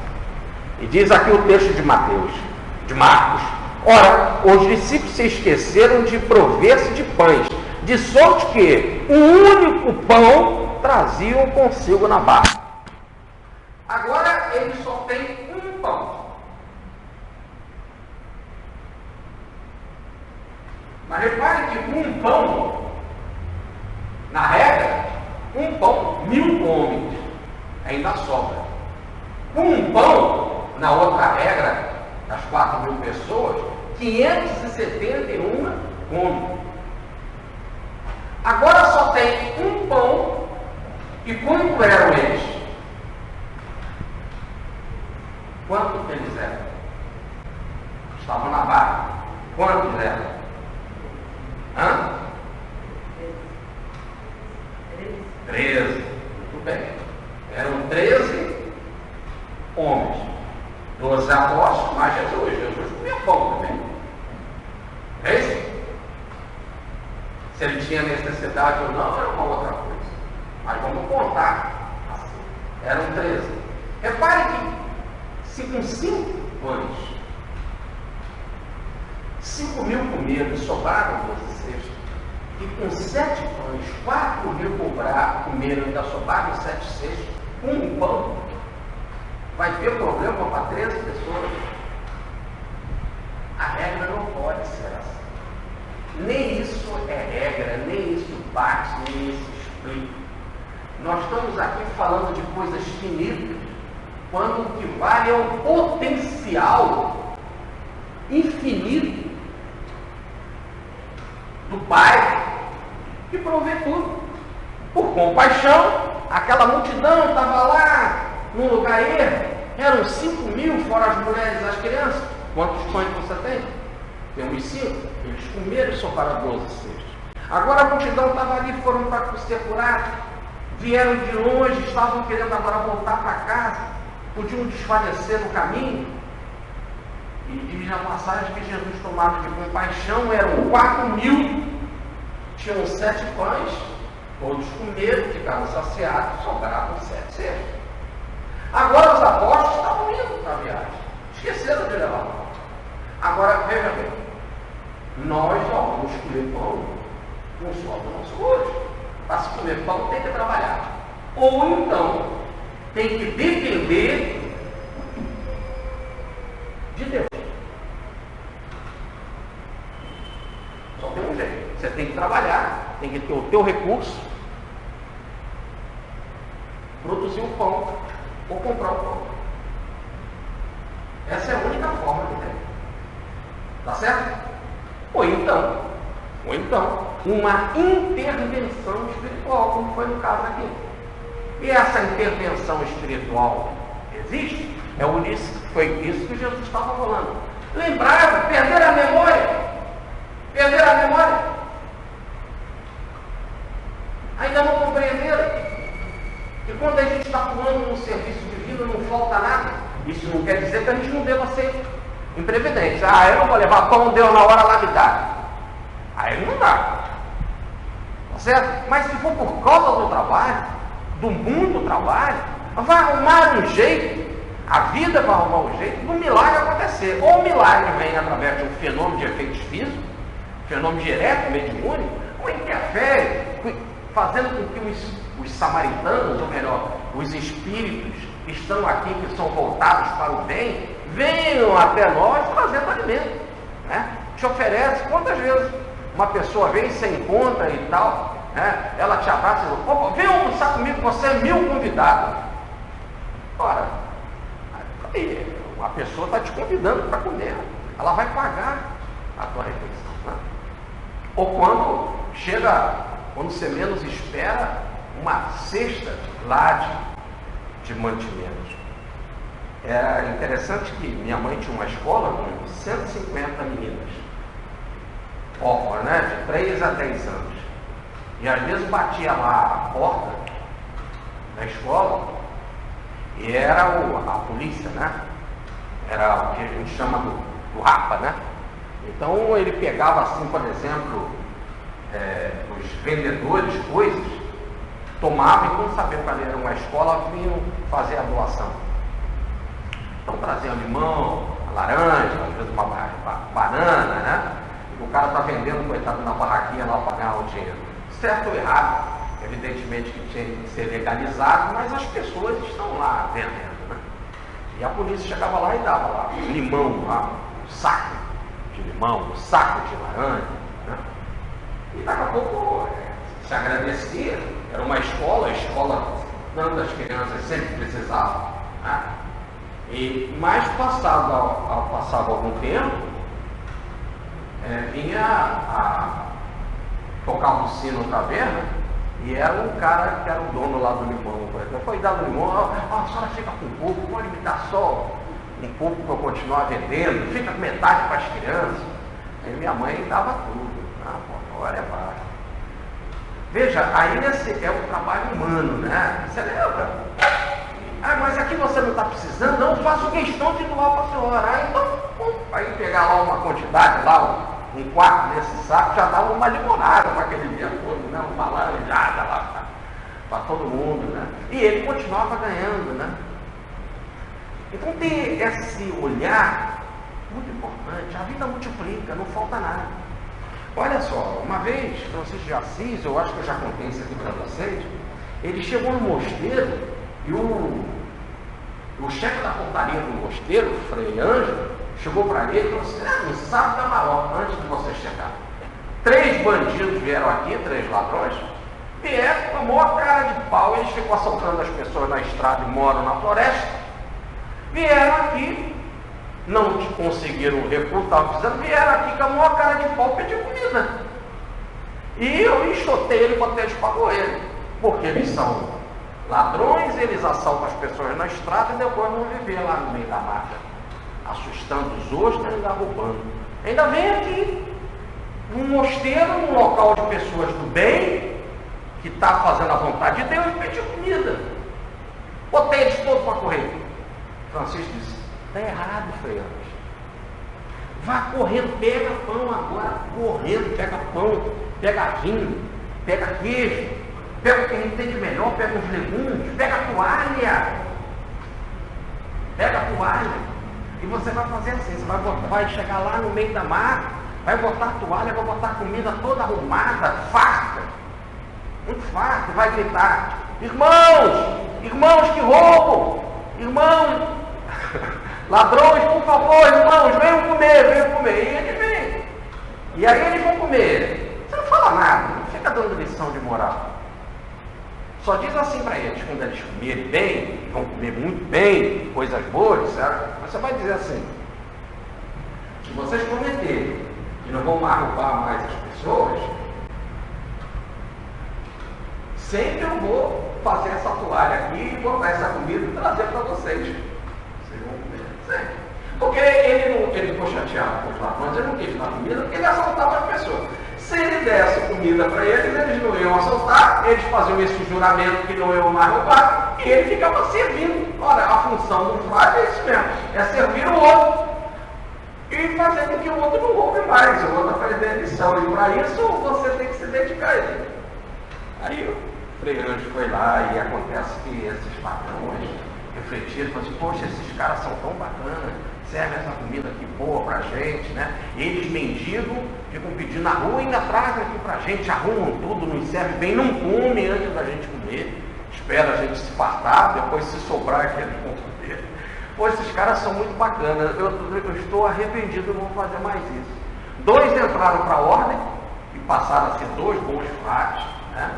E diz aqui o texto de Marcos: ora, os discípulos se esqueceram de prover-se de pães, de sorte que um único pão traziam consigo na barca. Agora eles só têm 1 pão. Mas repare que 1 pão, na regra, 1 pão, 1.000 homens, ainda sobra. 1 pão, na outra regra, das 4.000 pessoas, 571 homens. Agora só tem 1 pão, e quanto eram eles? Quantos eles eram? Estavam na barca. Quantos eram? Hã? 13. Muito bem. Eram 13 homens. 12 apóstolos, mais Jesus. Jesus comia pão também. É isso? Se ele tinha necessidade ou não, era uma outra coisa. Mas vamos contar assim. Eram 13. Repare que se com 5 pães, 5.000 comeram e sobraram 12 cestos, e com 7 pães, 4.000 comeram e ainda sobraram 7 cestos, com 1 pão, vai ter problema para 13 pessoas? A regra não pode ser assim. Nem isso é regra, nem isso bate, nem isso explica. Nós estamos aqui falando de coisas finitas, quando o que vale é o potencial infinito do Pai que provê tudo. Por compaixão, aquela multidão estava lá num lugar erro, eram 5.000, fora as mulheres e as crianças. Quantos pães você tem? Temos 5. Eles comeram e sobraram 12 cestos. Agora a multidão estava ali, foram para ser curados, vieram de longe, estavam querendo agora voltar para casa. Podiam desfalecer no caminho. E diz na passagem que Jesus, tomado de compaixão, eram 4.000, tinham 7 pães, todos comeram, ficaram saciados, sobraram 7 cestos. Agora os apóstolos estavam indo para a viagem, esqueceram de levar pão. Agora veja bem, nós só vamos comer pão com o suor do nosso rosto. Para se comer pão tem que trabalhar. Ou então tem que depender de Deus. Só tem um jeito. Você tem que trabalhar, tem que ter o teu recurso, produzir o pão ou comprar o pão. Essa é a única forma que tem. Tá certo? Ou então, uma intervenção espiritual, como foi no caso aqui. E essa intervenção espiritual existe? Foi isso que Jesus estava falando. Lembrar, perder a memória. Perder a memória. Ainda não compreenderam que quando a gente está atuando no serviço divino não falta nada. Isso não quer dizer que a gente não deva ser imprevidente. Eu não vou levar pão, deu na hora lá me dá. Aí não dá. Tá certo? Mas se for por causa do trabalho, do mundo do trabalho, vai arrumar um jeito, a vida vai arrumar um jeito do milagre acontecer. Ou o milagre vem através de um fenômeno de efeitos físicos, fenômeno direto, mediúnico, ou interfere fazendo com que os samaritanos, ou melhor, os espíritos que estão aqui, que são voltados para o bem, venham até nós trazendo alimento, né? Te oferece, quantas vezes uma pessoa vem, você encontra e tal, né? Ela te abraça e diz, opa, vem almoçar comigo, você é meu convidado. Ora, aí, a pessoa está te convidando para comer, ela vai pagar a tua refeição, né? Ou quando você menos espera, uma cesta lá de mantimentos. É interessante que minha mãe tinha uma escola com 150 meninas, órfãs, né, de 3 a 10 anos. E às vezes batia lá a porta da escola e era a polícia, né? Era o que a gente chama do rapa, né? Então ele pegava assim, por exemplo, os vendedores, coisas, tomava e quando sabia que ali era uma escola, vinham fazer a doação. Então traziam limão, laranja, às vezes uma banana, né? E o cara está vendendo, coitado, na barraquinha lá para ganhar o dinheiro. Certo ou errado, evidentemente que tinha que ser legalizado, mas as pessoas estão lá vendendo, né? E a polícia chegava lá e dava lá limão, lá, um saco de limão, um saco de laranja, né? E daqui a pouco se agradecia, era uma escola, a escola tantas crianças sempre precisavam, né? Mas passado algum tempo, tocava o sino na taverna e era um cara que era o dono lá do limão. Foi dar o limão, a senhora fica com um pouco, pode me dar só um pouco para eu continuar vendendo, fica com metade para as crianças. Aí minha mãe dava tudo. Agora é baixo. Veja, aí esse é o trabalho humano, né? Você lembra? Mas aqui você não está precisando, não, faço questão de doar para a senhora. Então, aí pegar lá uma quantidade, lá um quarto desse saco, já dava uma limonada para aquele dia todo, né? Uma laranjada lá para todo mundo, né? E ele continuava ganhando, né? Então ter esse olhar muito importante, a vida multiplica, não falta nada. Olha só, uma vez, Francisco de Assis, eu acho que eu já contei isso aqui para vocês, ele chegou no mosteiro e o chefe da portaria do mosteiro, o Frei Ângelo, chegou para ele e falou assim, no sábado da Maroca, antes de você chegar, 3 bandidos vieram aqui, 3 ladrões, vieram com a maior cara de pau, eles ficam assaltando as pessoas na estrada e moram na floresta, vieram aqui, não conseguiram o recurso, estavam precisando, vieram aqui com a maior cara de pau pedir comida. E eu enxotei ele quando eles pagou ele, porque eles são ladrões, eles assaltam as pessoas na estrada e depois vão viver lá no meio da mata, assustando os outros e ainda roubando. Ainda vem aqui, num mosteiro, num local de pessoas do bem, que está fazendo a vontade de Deus, e pedir comida. Botei eles todos para correr. Francisco disse, está errado, Frei Ângelo. Vá correndo, pega pão agora, correndo, pega pão, pega vinho, pega queijo, pega o que a gente tem de melhor, pega os legumes, pega a toalha. Pega a toalha. E você vai fazer assim, você vai chegar lá no meio da mata, vai botar a toalha, vai botar a comida toda arrumada, farta, muito farta, vai gritar, irmãos que roubam, irmãos, ladrões, por favor, irmãos, venham comer, e ele vem, e aí eles vão comer, você não fala nada, não fica dando lição de moral, só diz assim para eles, quando eles comerem bem, vão comer muito bem, coisas boas, certo? Você vai dizer assim, se vocês prometerem que não vão roubar mais as pessoas, sempre eu vou fazer essa toalha aqui, botar essa comida e trazer para vocês. Vocês vão comer, sempre. Porque ele ficou chateado com os ladrões, ele não quis dar comida, porque ele assaltava as pessoas. Se ele desse comida para eles, eles não iam assaltar, eles faziam esse juramento que não iam mais roubar, e ele ficava servindo. Olha, a função do frade é isso mesmo, é servir o outro e fazer com que o outro não roube mais, o outro aprender a lição, e para isso você tem que se dedicar a ele. Aí o Frei Ângelo foi lá e acontece que esses ladrões refletiram, falaram assim, poxa, esses caras são tão bacanas, serve essa comida aqui boa pra gente, né? E eles mendigos ficam pedindo na rua, ainda trazem aqui pra gente, arrumam tudo, nos serve bem, não come antes da gente comer, espera a gente se fartar, depois se sobrar aqui eles vão comer. Pô, esses caras são muito bacanas, eu estou arrependido, não vou fazer mais isso. 2 entraram para a ordem e passaram a ser 2 bons frades, né?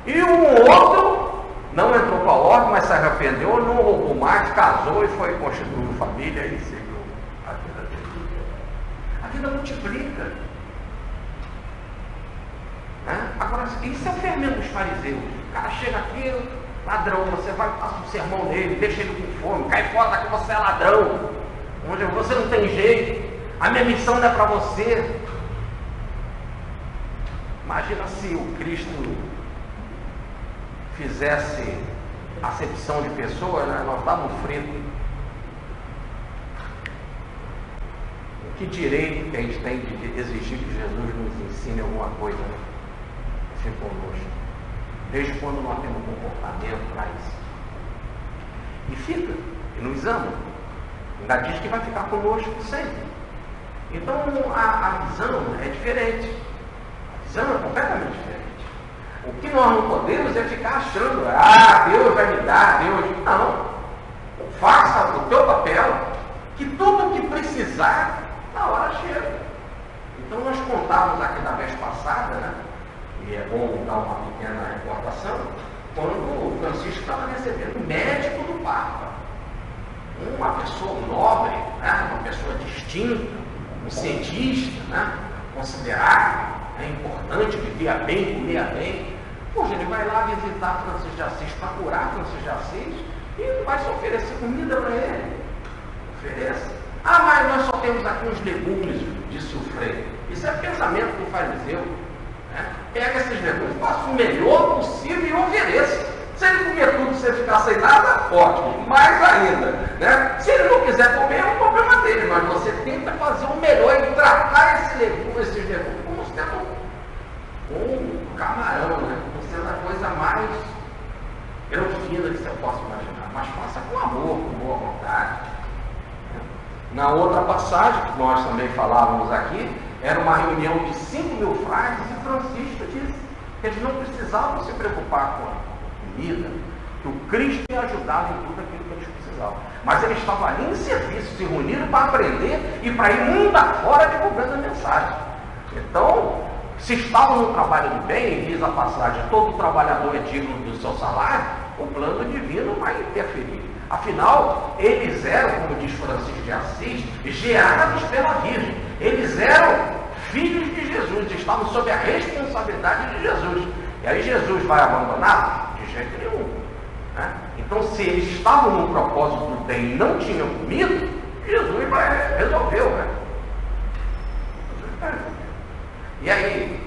E um outro não entrou para a ordem, mas se arrependeu, não roubou mais, casou e foi constituindo família e seguiu a vida dele. A vida multiplica. Né? Agora, isso é o fermento dos fariseus. O cara chega aqui, ladrão, você vai passar um sermão nele, deixa ele com fome, cai fora que você é ladrão, onde você não tem jeito, a minha missão não é para você. Imagina se o Cristo fizesse acepção de pessoas, né? Nós dávamos frito. Que direito que a gente tem de exigir que Jesus nos ensine alguma coisa, né? Assim conosco. Desde quando nós temos um comportamento para isso. E fica, e nos ama. Ainda diz que vai ficar conosco sempre. Então a visão é diferente. A visão é completamente diferente. O que nós não podemos é ficar achando, Deus vai me dar, Deus. Não. Faça o teu papel, que tudo que precisar, na hora chega. Então nós contávamos aqui na vez passada, né? E é bom dar uma pequena recordação, quando o Francisco estava recebendo o médico do Papa. Uma pessoa nobre, né? Uma pessoa distinta, um cientista, né? Considerado, importante, vivia bem, comia bem. Poxa, ele vai lá visitar Francisco de Assis para curar Francisco de Assis e vai se oferecer comida para ele. Ofereça. Mas nós só temos aqui uns legumes, disse o Frei. Isso é pensamento do fariseu. Né? Pega esses legumes, faça o melhor possível e ofereça. Se ele comer tudo e você ficar sem nada, ótimo, mais ainda. Né? Se ele não quiser comer, é um problema dele, mas você tenta fazer o melhor e tratar esses legumes como se fosse um camarão, né? Como sendo a coisa mais fina que você possa imaginar. Mas faça com amor, com boa vontade. Na outra passagem, que nós também falávamos aqui, era uma reunião de 5.000 frades e Francisco disse que eles não precisavam se preocupar com a comida, que o Cristo ia ajudar em tudo aquilo que eles precisavam. Mas eles estavam ali em serviço, se reuniram para aprender e para ir mundo afora divulgando a mensagem. Então, se estavam no trabalho do bem, e diz a passagem, todo trabalhador é digno do seu salário, o plano divino vai interferir. Afinal, eles eram, como diz Francisco de Assis, gerados pela Virgem. Eles eram filhos de Jesus, estavam sob a responsabilidade de Jesus. E aí Jesus vai abandonar? De jeito nenhum. Né? Então, se eles estavam no propósito do bem e não tinham comido, Jesus resolveu. Né? E aí,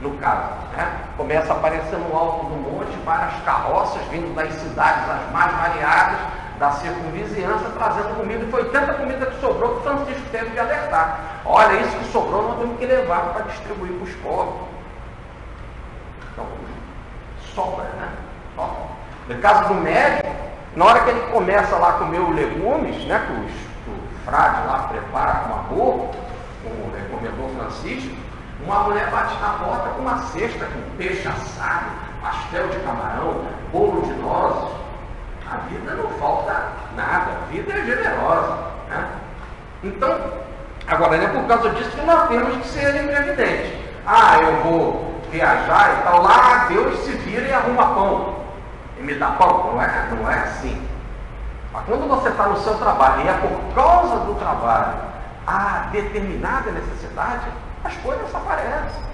no caso, né, começa a aparecer no alto do monte várias carroças vindo das cidades as mais variadas da circunvizinhança, trazendo comida, e foi tanta comida que sobrou que Francisco teve de alertar. Olha, isso que sobrou nós temos que levar para distribuir para os pobres. Então, sobra, né? Sobra. No caso do médico, na hora que ele começa lá a comer os legumes, né, que o frade lá prepara com amor, como recomendou Francisco, uma mulher bate na porta com uma cesta com peixe assado, pastel de camarão, bolo de nozes. A vida não falta nada, a vida é generosa. Né? Então, agora não é por causa disso que nós temos que ser imprevidentes. Eu vou viajar e tal, lá Deus se vira e arruma pão. E me dá pão. Não é assim. Mas quando você está no seu trabalho e é por causa do trabalho a determinada necessidade, as coisas aparecem.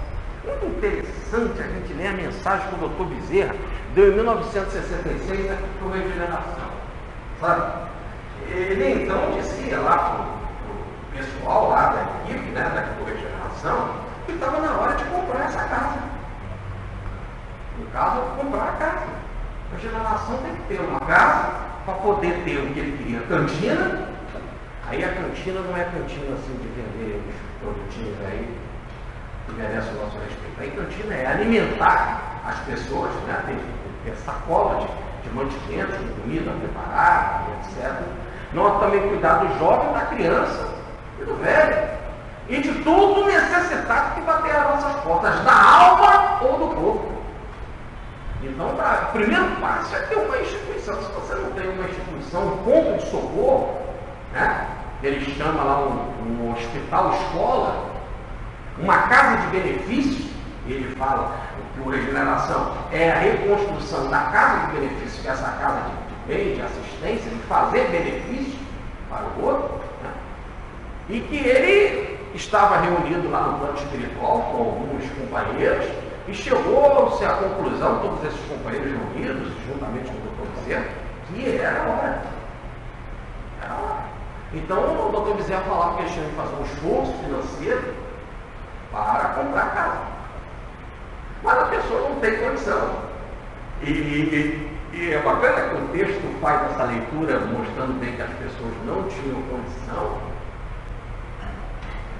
Muito interessante a gente ler a mensagem que o Dr. Bezerra deu em 1966 aqui para o Regeneração. Sabe? Ele então disse que ia lá para o pessoal lá da equipe, né, da Regeneração, que estava na hora de comprar essa casa. No caso, comprar a casa. A Regeneração tem que ter uma casa para poder ter o que ele queria, cantina. Aí a cantina não é cantina assim de vender os produtinhos aí que merece o nosso respeito. A cantina é alimentar as pessoas, né? Ter sacola de mantimentos, de comida preparada, etc. Nós também cuidar do jovem, da criança e do velho. E de todo necessitado que bater às nossas portas, da alma ou do corpo. Então, o primeiro passo é ter uma instituição. Se você não tem uma instituição, um ponto de socorro, né? Ele chama lá um hospital escola, uma casa de benefícios, ele fala que o regeneração é a reconstrução da casa de benefícios, que é essa casa de bem, de assistência, de fazer benefícios para o outro, né? E que ele estava reunido lá no plano espiritual com alguns companheiros e chegou-se à conclusão, todos esses companheiros reunidos, juntamente com o doutor Bezerra, que era hora. Era hora. Então o doutor Bezerra falava que eles tinham que fazer um esforço financeiro para comprar casa. Mas a pessoa não tem condição. E é bacana que o texto faz essa leitura mostrando bem que as pessoas não tinham condição,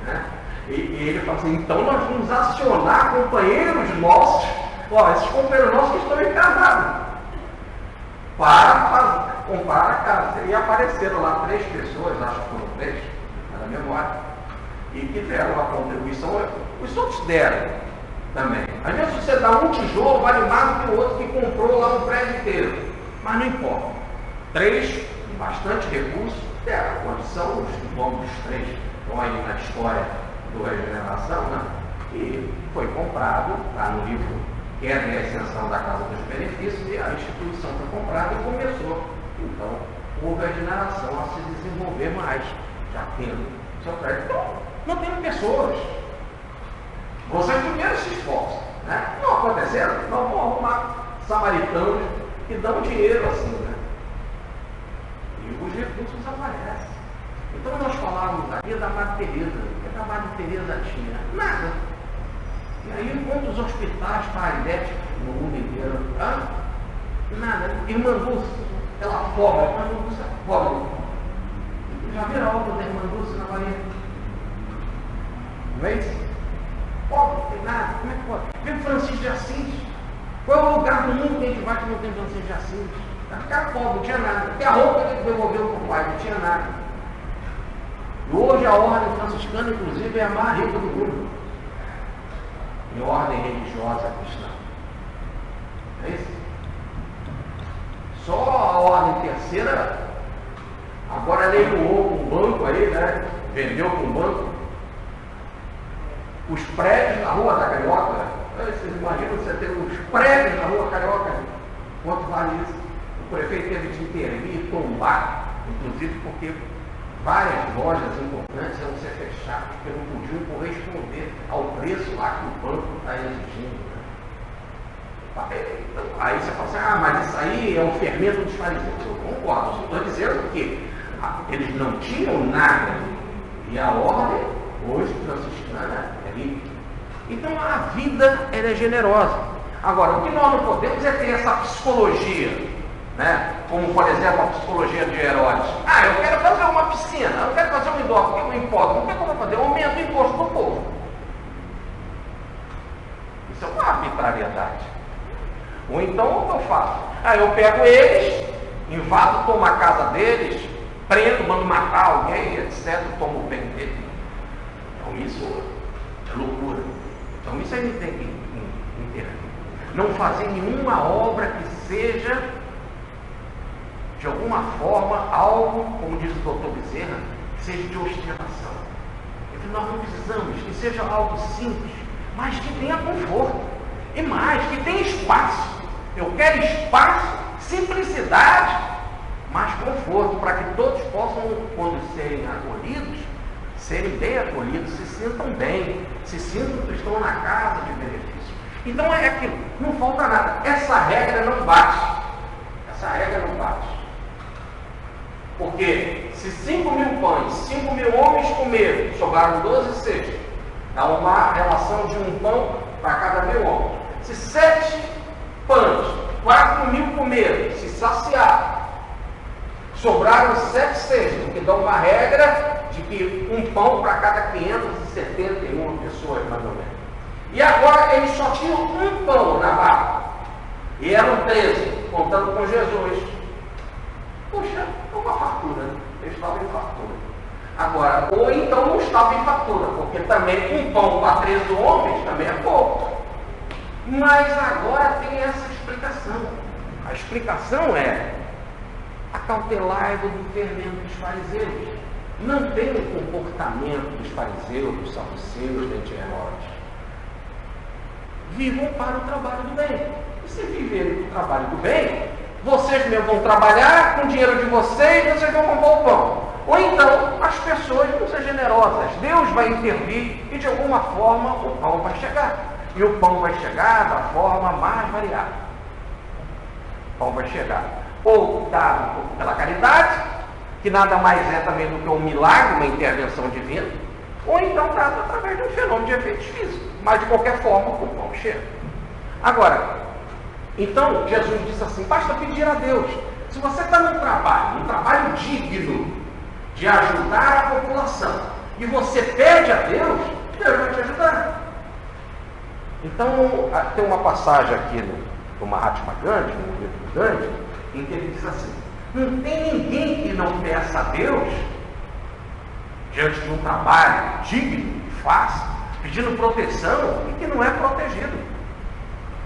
né? E ele fala assim, então nós vamos acionar companheiros nossos, esses companheiros nossos que estão encarnados, para comprar a casa. E apareceram lá 3 pessoas, acho que foram 3, na memória, e que deram a contribuição. Os outros deram também. Às vezes você dá um tijolo, vale mais do que o outro que comprou lá um prédio inteiro. Mas não importa. 3, com bastante recursos, deram a condição, os nomes dos 3 estão aí na história do Regeneração, né? E foi comprado, está no livro que é a extensão da Casa dos Benefícios, e a instituição foi comprada e começou. Então, houve a regeneração a se desenvolver mais, já tendo seu prédio. Então, não tem pessoas. Vocês primeiro se esforçam, né? Não acontecendo, não vão arrumar samaritanos que dão dinheiro assim, né? E os recursos aparecem. Então nós falávamos aqui da Madre Teresa. O que a Madre Teresa tinha? Nada. E aí quantos hospitais paridéticos no mundo inteiro? Nada. Irmã Dulce, ela pobre, Irmã Dulce é pobre. Já viram a obra da Irmã Dulce na Bahia? Não é isso? Pobre, não tem nada. Como é que pode? Vem Francisco de Assis. Qual é o lugar do mundo que a gente vai que não tem Francisco de Assis? Vai ficar pobre, não tinha nada. Até a roupa que ele devolveu para o pai, não tinha nada. E hoje a ordem franciscana, inclusive, é a mais rica do mundo. Em ordem religiosa cristã. É isso? Só a ordem terceira, agora leiloou com um banco aí, né? Vendeu com um banco. Os prédios na Rua da Carioca, vocês imaginam você ter os prédios na Rua Carioca? Quanto vale isso? O prefeito teve de intervir e tombar, inclusive porque várias lojas importantes iam ser fechadas, porque não podiam corresponder ao preço lá que o banco está exigindo. Aí você fala assim, mas isso aí é um fermento dos fariseus. Eu concordo, estou dizendo que eles não tinham nada. E a ordem, hoje, franciscana, é rica. Então a vida ela é generosa. Agora, o que nós não podemos é ter essa psicologia, né? Como, por exemplo, a psicologia de Herodes. Eu quero fazer uma piscina, eu quero fazer um indoor, porque eu imposto. O que eu vou fazer? Eu aumento o imposto do povo. Isso é uma arbitrariedade. Ou então, o que eu faço? Eu pego eles, invado, tomo a casa deles, prendo, mando matar alguém, etc., tomo o bem dele. Então, isso é loucura. Então, isso a gente tem que entender. Não fazer nenhuma obra que seja de alguma forma, algo, como diz o doutor Bezerra, que seja de ostentação. Então nós não precisamos que seja algo simples, mas que tenha conforto. E mais, que tenha espaço. Eu quero espaço, simplicidade, mas conforto, para que todos possam, quando serem acolhidos, serem bem acolhidos, se sintam bem, se sintam que estão na casa de benefício. Então é aquilo, não falta nada. Essa regra não bate. Essa regra não bate. Porque se 5.000 pães, 5.000 homens comeram, sobraram 12 cestos, dá uma relação de um pão para cada 1.000 homens. Se 7 pães, 4.000 comeram, se saciaram, sobraram 7 cestos, que dá uma regra de que um pão para cada 571 pessoas, mais ou menos. E agora eles só tinham um pão na barca. E eram 13, contando com Jesus. Poxa, é uma fartura, né? Ele estava em fartura. Agora, ou então não estava em fartura, porque também um pão para 13 homens também é pouco. Mas agora tem essa explicação. A explicação é: acautelai-vos do fermento dos fariseus. Não tem o comportamento dos fariseus, dos saduceus, nem de Herodes. Vivam para o trabalho do bem. E se viverem para o trabalho do bem, vocês mesmos vão trabalhar com o dinheiro de vocês, vocês vão comprar o pão. Ou então, as pessoas vão ser generosas. Deus vai intervir e, de alguma forma, o pão vai chegar. E o pão vai chegar da forma mais variada. O pão vai chegar ou dado pela caridade, que nada mais é também do que um milagre, uma intervenção divina, ou então dado através de um fenômeno de efeitos físicos. Mas, de qualquer forma, o pão chega. Agora, então, Jesus disse assim: basta pedir a Deus. Se você está num trabalho digno de ajudar a população, e você pede a Deus, Deus vai te ajudar. Então, tem uma passagem aqui no Mahatma Gandhi, no livro do Gandhi, em que ele diz assim: não tem ninguém que não peça a Deus, diante de um trabalho digno, fácil, pedindo proteção, e que não é protegido.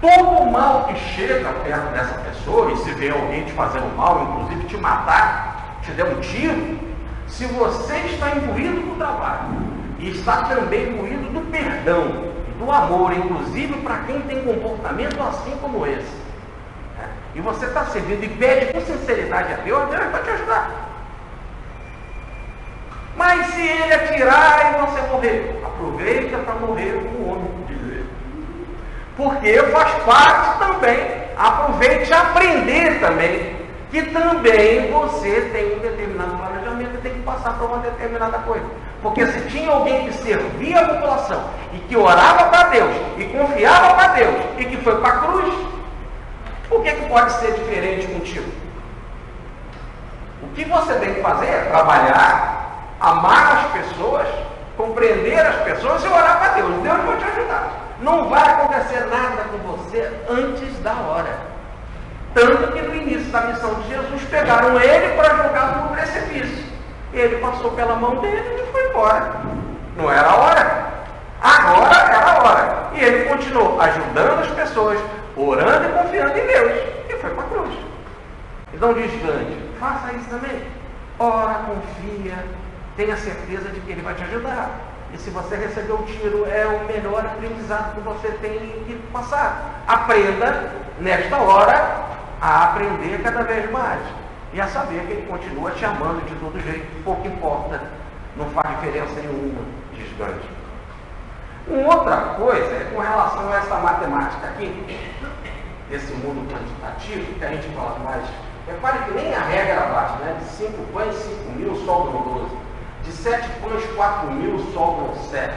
Todo o mal que chega perto dessa pessoa, e se vê alguém te fazendo mal, inclusive te matar, te der um tiro, se você está imbuído do trabalho, e está também imbuído do perdão, do amor, inclusive para quem tem comportamento assim como esse, e você está servindo e pede com sinceridade a Deus, Deus vai te ajudar. Mas se ele atirar e você morrer, aproveita para morrer com o homem de Deus. Porque faz parte também, aproveite aprender também, que também você tem um determinado planejamento e tem que passar por uma determinada coisa. Porque se tinha alguém que servia a população e que orava para Deus e confiava para Deus e que foi para a cruz, por que pode ser diferente contigo? O que você tem que fazer é trabalhar, amar as pessoas, compreender as pessoas e orar para Deus. Deus vai te ajudar. Não vai acontecer nada com você antes da hora. Tanto que no início da missão de Jesus, pegaram ele para jogá-lo no precipício. Ele passou pela mão dele e foi embora. Não era a hora. Agora era a hora. E ele continuou ajudando as pessoas, orando e confiando em Deus. E foi para a cruz. Então diz Gandhi: faça isso também. Ora, confia, tenha certeza de que ele vai te ajudar. E se você receber o tiro, é o melhor aprendizado que você tem que passar. Aprenda, nesta hora, a aprender cada vez mais. E a saber que ele continua te amando de todo jeito, pouco importa, não faz diferença nenhuma, diz Gandhi. Uma outra coisa é com relação a essa matemática aqui, esse mundo quantitativo, que a gente fala mais. Repare que nem a regra bate, né? De 5 pães, 5.000 sobram 12. De 7 pães, 4.000 sobram 7.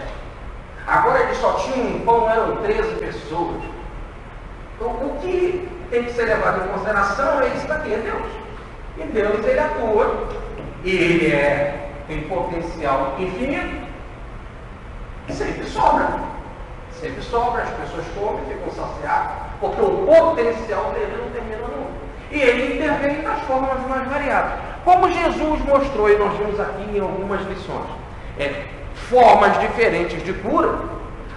Agora ele só tinha um pão, eram 13 pessoas. Então o que tem que ser levado em consideração é isso daqui, é Deus. E Deus, ele atua, e ele tem potencial infinito, e sempre sobra. Sempre sobra, as pessoas comem, ficam saciadas, porque o potencial dele não termina nunca. E ele intervém nas formas mais variadas. Como Jesus mostrou, e nós vimos aqui em algumas lições, formas diferentes de cura,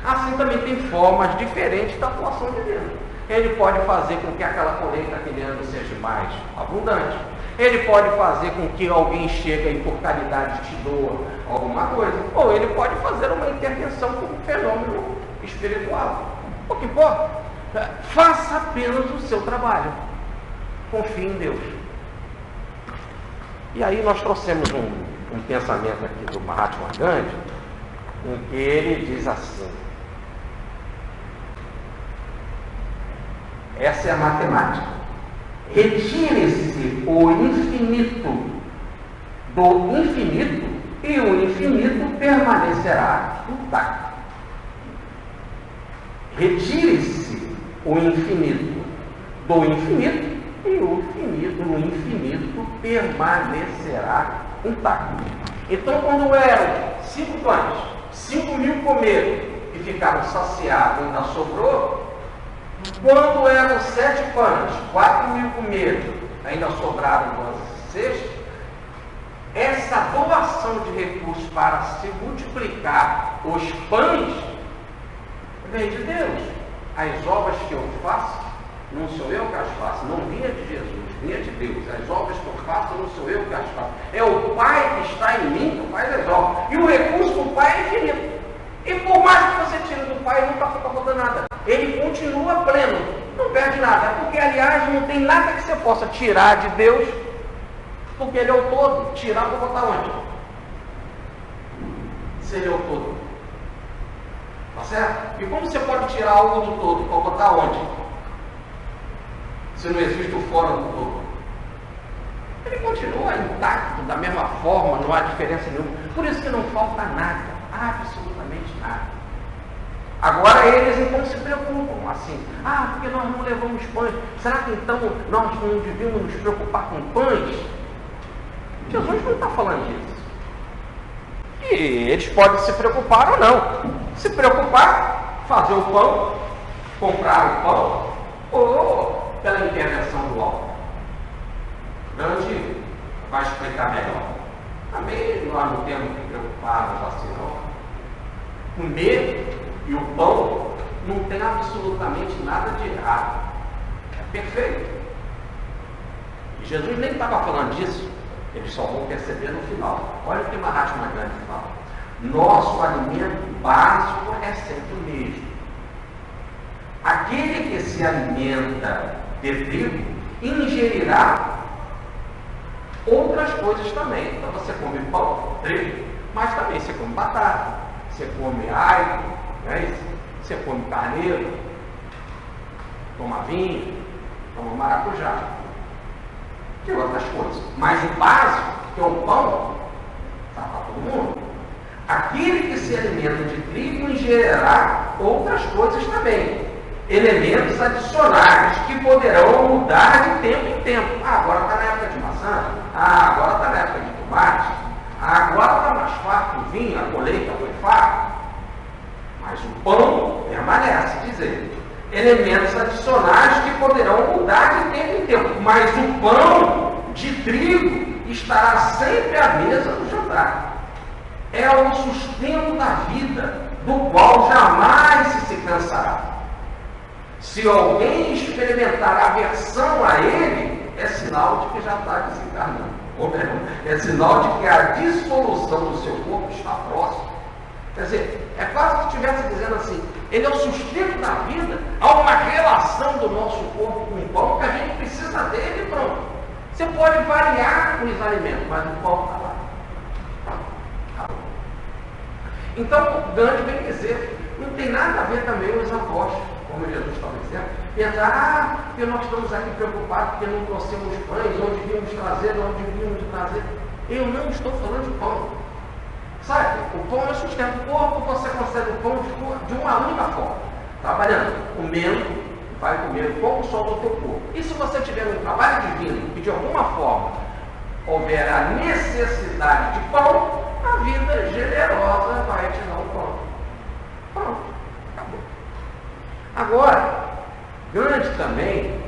assim também tem formas diferentes da atuação de Deus. Ele pode fazer com que aquela colheita aquele ano seja mais abundante. Ele pode fazer com que alguém chegue e por caridade te doa alguma coisa. Ou ele pode fazer uma intervenção com um fenômeno espiritual. O que importa? Faça apenas o seu trabalho. Confie em Deus. E aí nós trouxemos um pensamento aqui do Mahatma Gandhi, em que ele diz assim: essa é a matemática. Retire-se o infinito do infinito e o infinito permanecerá intacto. Retire-se o infinito do infinito e o infinito permanecerá intacto. Então, quando eram 5 pães, 5.000 comeram e ficaram saciados, ainda sobrou. Quando eram 7 pães, 4.000 comeram, ainda sobraram 12 cestos. essa doação de recursos para se multiplicar os pães vem de Deus. As obras que eu faço, não sou eu que as faço, não vinha de Jesus, vinha de Deus. As obras que eu faço, não sou eu que as faço. É o Pai que está em mim que faz as obras. E o recurso do Pai é infinito. E por mais que você tire do Pai, nunca fica faltando nada. Ele continua pleno, não perde nada. Porque, aliás, não tem nada que você possa tirar de Deus, porque Ele é o todo. Tirar para botar onde? Se Ele é o todo. Tá certo? E como você pode tirar algo do todo para botar onde? Se não existe o fora do todo. Ele continua intacto, da mesma forma, não há diferença nenhuma. Por isso que não falta nada, absolutamente nada. Agora eles então se preocupam assim, porque nós não levamos pães, será que então nós não devíamos nos preocupar com pães? Jesus não está falando disso. E eles podem se preocupar ou não. Se preocupar, fazer o pão, comprar o pão, ou pela intervenção do alto. Grande vai explicar melhor. Também nós não temos que preocupar-nos assim, não. Comer e o pão não tem absolutamente nada de errado. É perfeito. E Jesus nem estava falando disso. Eles só vão perceber no final. Olha o que Mahatma Gandhi fala. Nosso alimento básico é sempre o mesmo. Aquele que se alimenta de trigo ingerirá outras coisas também. Então você come pão, trigo, mas também você come batata, você come alho, você come carneiro, toma vinho, toma maracujá e outras coisas. Mas o básico, que é o pão, está para todo mundo. Aquele que se alimenta de trigo ingerirá outras coisas também. Elementos adicionais que poderão mudar de tempo em tempo. Agora está na época de maçã, agora está na época de tomate, agora está mais farto o vinho, a colheita foi farta. Mas o pão permanece, diz ele. Elementos adicionais que poderão mudar de tempo em tempo. Mas o pão de trigo estará sempre à mesa do jantar. É o sustento da vida, do qual jamais se cansará. Se alguém experimentar aversão a ele, é sinal de que já está desencarnando. Ou melhor, é sinal de que a dissolução do seu corpo está próxima. Quer dizer, é quase que estivesse dizendo assim, ele é o sustento da vida, há uma relação do nosso corpo com o pão que a gente precisa dele e pronto. Você pode variar os alimentos, mas o pão está lá. Então, Gandhi vem dizer, não tem nada a ver também os apóstolos, como Jesus estava dizendo, pensar, porque nós estamos aqui preocupados porque não trouxemos pães, onde devíamos trazer, onde devíamos trazer. Eu não estou falando de pão. Sabe, o pão é sustento. O corpo você consegue o pão de uma única forma. Trabalhando, comendo, vai comer o pouco só do teu corpo. E se você tiver um trabalho divino e de alguma forma houver a necessidade de pão, a vida generosa vai te dar o pão. Pronto, acabou. Agora, Gandhi também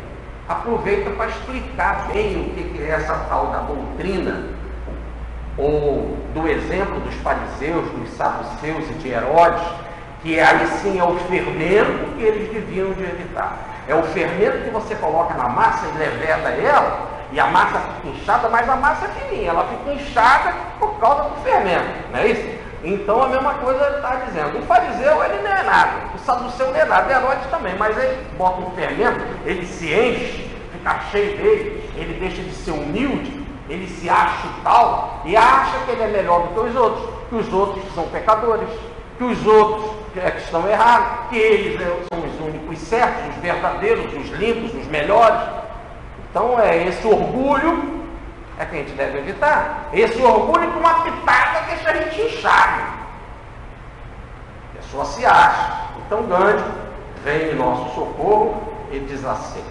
aproveita para explicar bem o que é essa tal da doutrina, ou do exemplo dos fariseus, dos saduceus e de Herodes, que aí sim é o fermento que eles deviam de evitar. É o fermento que você coloca na massa e leveda ela, e a massa fica inchada, mas a massa é fininha, ela fica inchada por causa do fermento, não é isso? Então a mesma coisa ele está dizendo. O fariseu ele não é nada, o saduceu não é nada, Herodes também, mas ele bota um fermento, ele se enche, fica cheio dele, ele deixa de ser humilde, ele se acha tal e acha que ele é melhor do que os outros são pecadores, que os outros que estão errados, que eles são os únicos certos, os verdadeiros, os limpos, os melhores. Então esse orgulho é que a gente deve evitar. Esse orgulho com uma pitada deixa a gente inchado. A pessoa se acha. Então Gandhi vem em nosso socorro e diz assim: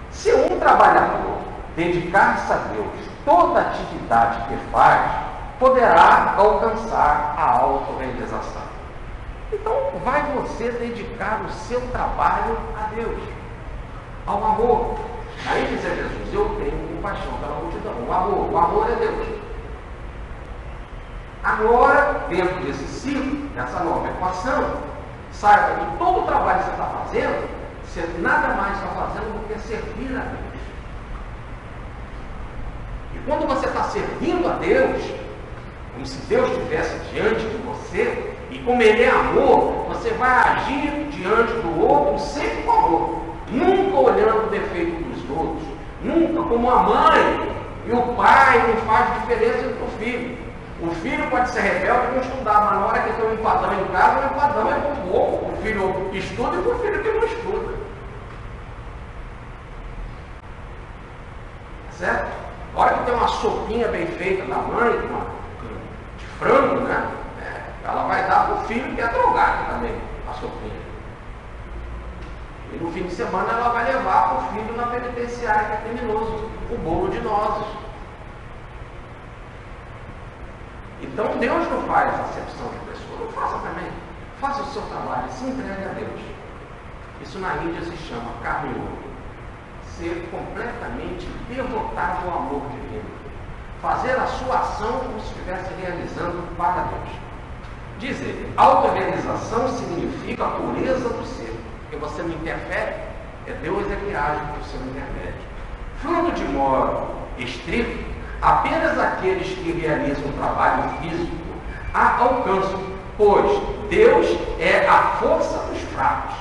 se um trabalhador dedicar-se a Deus toda a atividade que faz, poderá alcançar a autorrealização. Então, vai você dedicar o seu trabalho a Deus, ao amor. Aí diz a Jesus, eu tenho compaixão pela multidão. O amor é Deus. Agora, dentro desse ciclo, dessa nova equação, saiba que todo o trabalho que você está fazendo, você nada mais está fazendo do que servir a Deus. E quando você está servindo a Deus, como se Deus estivesse diante de você, e como Ele é amor, você vai agir diante do outro sempre com amor, nunca olhando o defeito dos outros, nunca como a mãe e o pai não faz diferença entre o filho. O filho pode ser rebelde e não estudar, mas na hora que tem um empadão em casa, o empadão é com o outro. O filho estuda e o filho que não estuda. Certo? A hora que tem uma sopinha bem feita da mãe, de frango, né? Ela vai dar para o filho que é drogado também, a sopinha. E no fim de semana ela vai levar para o filho na penitenciária que é criminoso, o bolo de nozes. Então Deus não faz acepção de pessoa, não faça também. Faça o seu trabalho, se entregue a Deus. Isso na Índia se chama carne e ouro. Ser completamente derrotado ao amor divino. Fazer a sua ação como se estivesse realizando para Deus. Diz ele, autorrealização significa a pureza do ser, porque você não interfere, é Deus que age por seu intermédio. Falando de modo estrito, apenas aqueles que realizam o trabalho físico a alcançam, pois Deus é a força dos fracos.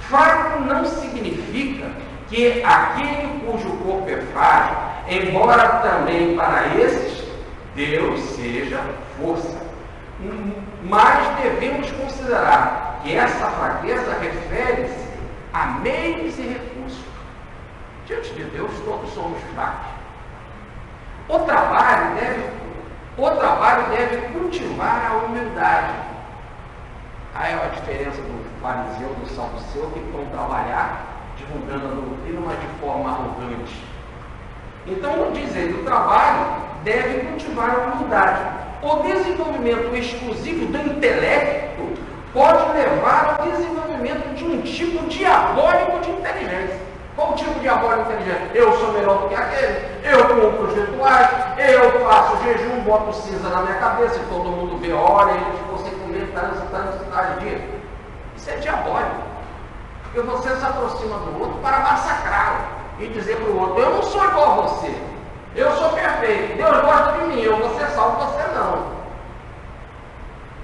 Fraco não significa que aquele cujo corpo é frágil, embora também para esses Deus seja força. Mas devemos considerar que essa fraqueza refere-se a meios e recursos. Diante de Deus todos somos fracos. O trabalho deve cultivar a humildade. Aí é a diferença do fariseu e do saduceu, que vão trabalhar divulgando a doutrina, mas de forma arrogante. Então, diz ele, o trabalho deve cultivar a humildade. O desenvolvimento exclusivo do intelecto pode levar ao desenvolvimento de um tipo diabólico de inteligência. Qual o tipo diabólico de inteligência? Eu sou melhor do que aquele, eu cumpro os rituais, eu faço jejum, boto cinza na minha cabeça e todo mundo vê, olha, você comer tantos dias. Isso é diabólico. Porque você se aproxima do outro para massacrá-lo e dizer para o outro, eu não sou igual a você, eu sou perfeito, Deus gosta de mim, eu vou ser salvo, você não.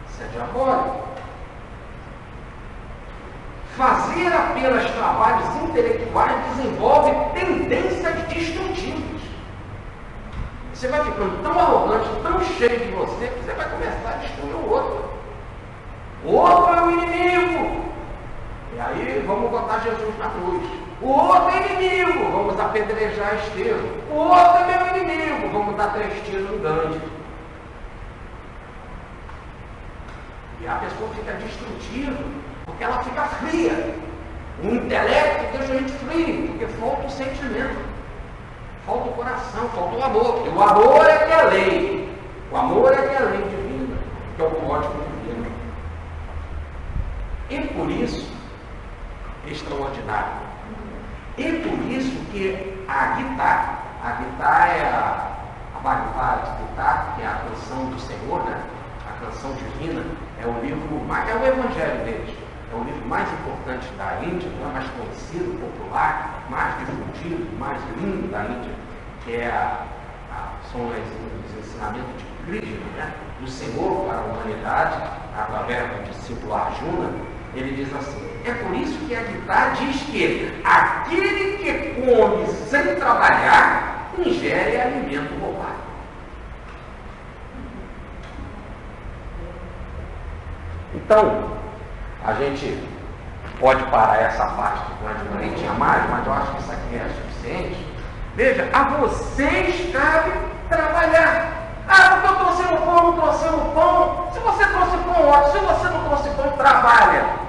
Isso é diabólico. Fazer apenas trabalhos intelectuais desenvolve tendências destrutivas. Você vai ficando tão arrogante, tão cheio de você, que você vai começar a destruir o outro. O outro é o inimigo. E aí vamos botar Jesus na cruz. O outro é inimigo, vamos apedrejar Estevão. O outro é meu inimigo, vamos dar 3 tiros no Gandhi. E a pessoa fica destrutiva, porque ela fica fria. O intelecto deixa a gente frio, porque falta o sentimento, falta o coração, falta o amor. E o amor é que é lei. O amor é que é a lei divina, que é o código divino. E por isso, extraordinário. E por isso que a guitarra é a Bhagavad Gita, que é a canção do Senhor, né? A canção divina, é o livro mais, é o evangelho deles. É o livro mais importante da Índia, não é mais conhecido, popular, mais difundido, mais lindo da Índia, que são os ensinamentos de Krishna, né? Do Senhor para a humanidade, através do discípulo Arjuna. Ele diz assim, é por isso que a Gita diz que aquele que come sem trabalhar, ingere alimento roubado. Então, a gente pode parar essa parte do grande tinha mais, mas eu acho que isso aqui é suficiente. Veja, a vocês cabe trabalhar. Ah, porque eu trouxe no pão, não trouxe no pão. Se você trouxe pão, ótimo. Se você não trouxe pão, trabalha.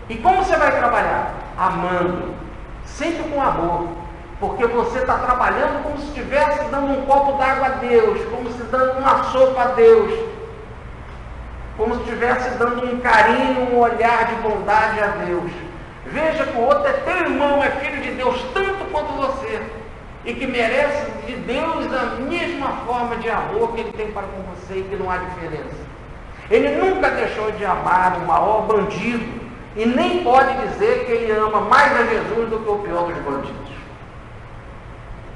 E como você vai trabalhar? Amando. Sempre com amor. Porque você está trabalhando como se estivesse dando um copo d'água a Deus, como se dando uma sopa a Deus, como se estivesse dando um carinho, um olhar de bondade a Deus. Veja que o outro é teu irmão, é filho de Deus, tanto quanto você e que merece de Deus a mesma forma de amor que Ele tem para com você e que não há diferença. Ele nunca deixou de amar o maior bandido e nem pode dizer que Ele ama mais a Jesus do que o pior dos bandidos.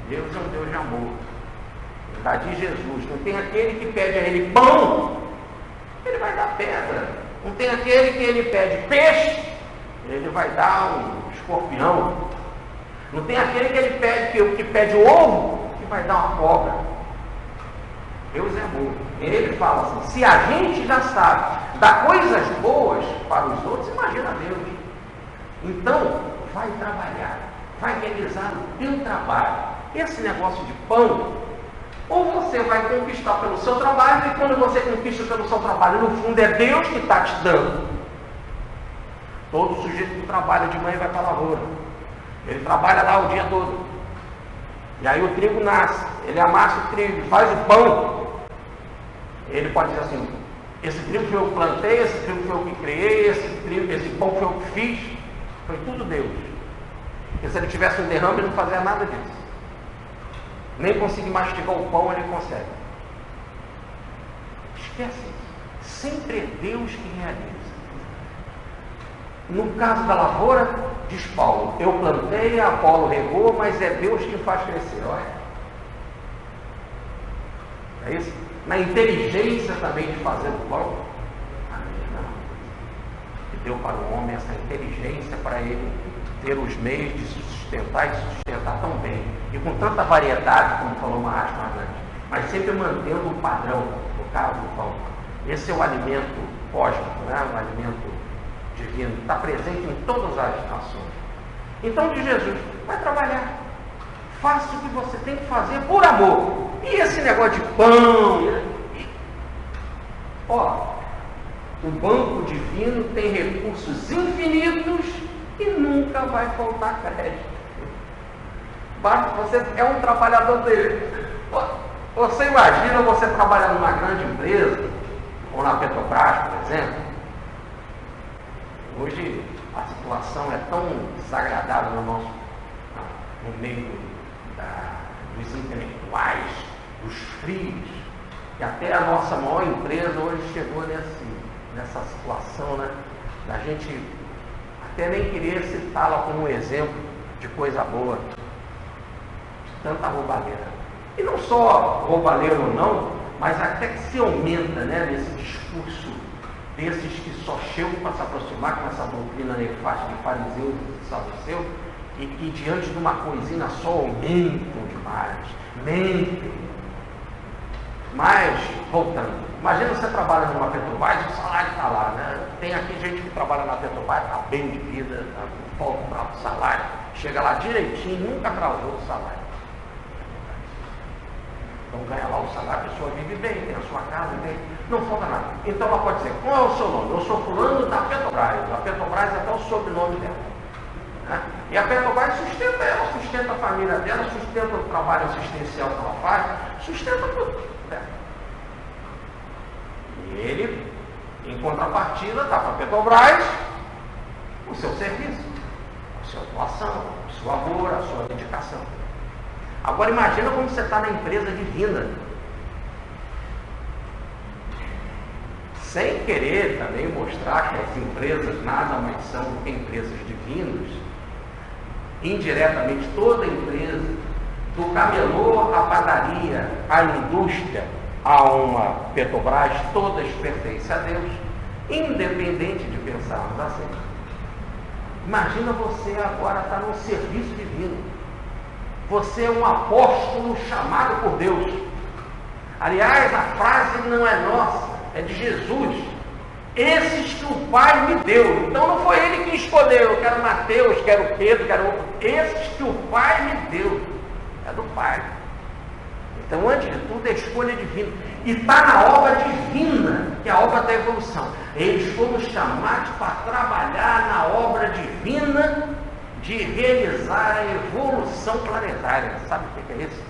Deus é um Deus de amor. Dá de Jesus. Não tem aquele que pede a Ele pão, Ele vai dar pedra. Não tem aquele que Ele pede peixe, Ele vai dar um escorpião. Não tem aquele que Ele pede, que pede ovo, que vai dar uma cobra. Deus é amor. Ele fala assim, se a gente já sabe dar coisas boas para os outros, imagina Deus. Então, vai trabalhar, vai realizar o teu trabalho. Esse negócio de pão, ou você vai conquistar pelo seu trabalho, e quando você conquista pelo seu trabalho, no fundo é Deus que está te dando. Todo sujeito que trabalha de manhã vai para a lavoura. Ele trabalha lá o dia todo. E aí o trigo nasce, ele amassa o trigo, faz o pão. Ele pode dizer assim, esse trigo foi eu que plantei, esse trigo foi eu que criei, esse pão foi eu que fiz. Foi tudo Deus. Porque se ele tivesse um derrame, ele não fazia nada disso. Nem conseguir mastigar o pão, ele consegue. Esquece isso. Sempre é Deus que realiza. No caso da lavoura, diz Paulo, eu plantei, Apolo regou, mas é Deus que faz crescer. Olha. É isso? Na inteligência também de fazer o pão, que deu para o homem essa inteligência para ele ter os meios de sustentar e sustentar tão bem, e com tanta variedade, como falou Mahatma Gandhi, mas sempre mantendo o padrão, no caso do pão. Esse é o alimento cósmico, né? O alimento divino, está presente em todas as nações. Então diz Jesus, vai trabalhar, faça o que você tem que fazer por amor. E esse negócio de pão, o banco divino tem recursos infinitos e nunca vai faltar crédito. Basta você é um trabalhador dele. Você imagina você trabalhar numa grande empresa, ou na Petrobras, por exemplo. Hoje a situação é tão desagradável no meio dos intelectuais, dos frios, que até a nossa maior empresa hoje chegou nessa situação, né? Da gente até nem querer citá-la como um exemplo de coisa boa, de tanta roubalheira. E não só roubalheiro ou não, mas até que se aumenta, né, nesse discurso desses que só chegam para se aproximar com essa doutrina nefasta de fariseus e saduceus, e que diante de uma coisinha só aumentam demais, mentem. Mas, voltando, imagina você trabalha numa Petrobras e o salário está lá, né? Tem aqui gente que trabalha na Petrobras, está bem de vida, não falta o salário, chega lá direitinho, nunca atrasou o salário. Então ganha lá o salário, a pessoa vive bem, tem a sua casa, não falta nada. Então ela pode dizer, qual é o seu nome? Eu sou fulano da Petrobras. A Petrobras é até o sobrenome dela. Né? E a Petrobras sustenta ela, sustenta a família dela, sustenta o trabalho assistencial que ela faz, sustenta tudo. Né? E ele, em contrapartida, dá para a Petrobras o seu serviço, a sua atuação, o seu amor, a sua dedicação. Agora imagina como você está na empresa divina. Sem querer também mostrar que as empresas nada mais são do que empresas divinas. Indiretamente toda empresa, do camelô à padaria, à indústria, a uma Petrobras, todas pertencem a Deus, independente de pensarmos assim. Imagina você agora estar no serviço divino. Você é um apóstolo chamado por Deus. Aliás, a frase não é nossa, é de Jesus. Esses que o Pai me deu. Então não foi ele que escolheu. Eu quero Mateus, quero Pedro, quero outro. Esses que o Pai me deu. É do Pai. Então, antes de tudo, é escolha divina. E está na obra divina, que é a obra da evolução. Eles foram chamados para trabalhar na obra divina de realizar a evolução planetária. Sabe o que é isso?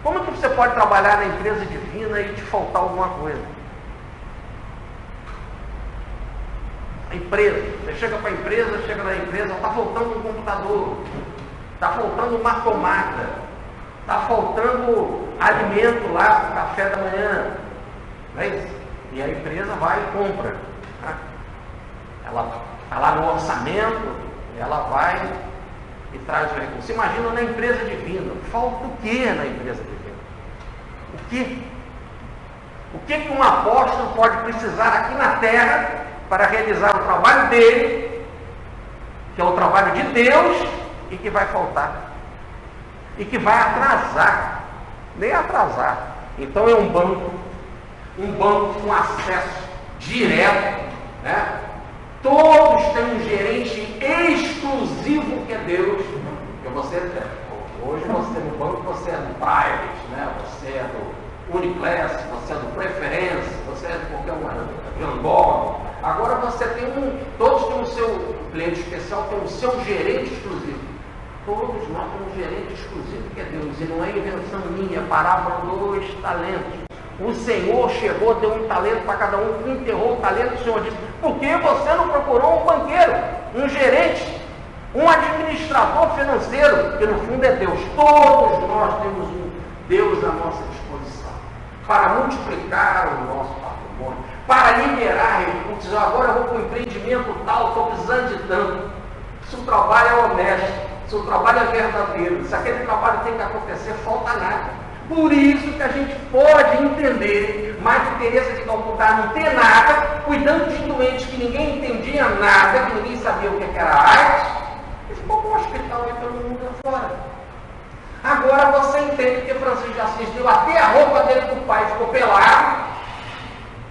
Como que você pode trabalhar na empresa divina e te faltar alguma coisa? A empresa, você chega para a empresa, chega na empresa, está faltando um computador. está faltando uma tomada, está faltando alimento lá para o café da manhã. Não é isso? E a empresa vai e compra. Né? Ela está lá no orçamento, ela vai e traz o recurso. Imagina na empresa divina. Falta o que na empresa divina? O que? O que um apóstolo pode precisar aqui na terra para realizar o trabalho dele, que é o trabalho de Deus, e que vai faltar? E que vai atrasar. Nem atrasar. Então é um banco com acesso direto, né? Todos têm um gerente exclusivo que é Deus. Hoje você no banco, você é do Private, né? Você é do Uniclass, você é do Preference, você é de qualquer um, Jambor. Agora você tem todos têm o seu cliente especial, tem o seu gerente exclusivo. Todos nós temos um gerente exclusivo que é Deus, e não é invenção minha. Parábola 2 talentos. O Senhor chegou, deu um talento para cada um, enterrou o talento. O Senhor disse: por que você não procurou um banqueiro, um gerente, um administrador financeiro, que no fundo é Deus? Todos nós temos um Deus à nossa disposição para multiplicar o nosso patrimônio, para liberar recursos. Agora eu vou para o empreendimento tal, estou precisando de tanto. Se o trabalho é honesto, se o trabalho é verdadeiro, se aquele trabalho tem que acontecer, falta nada. Por isso que a gente pode entender Madre Teresa de Calcutá não ter nada, cuidando de doentes que ninguém entendia nada, que ninguém sabia o que era AIDS, e ficou com o hospital aí pelo mundo afora. Agora você entende que Francisco de Assis deu até a roupa dele para o pai, ficou pelado,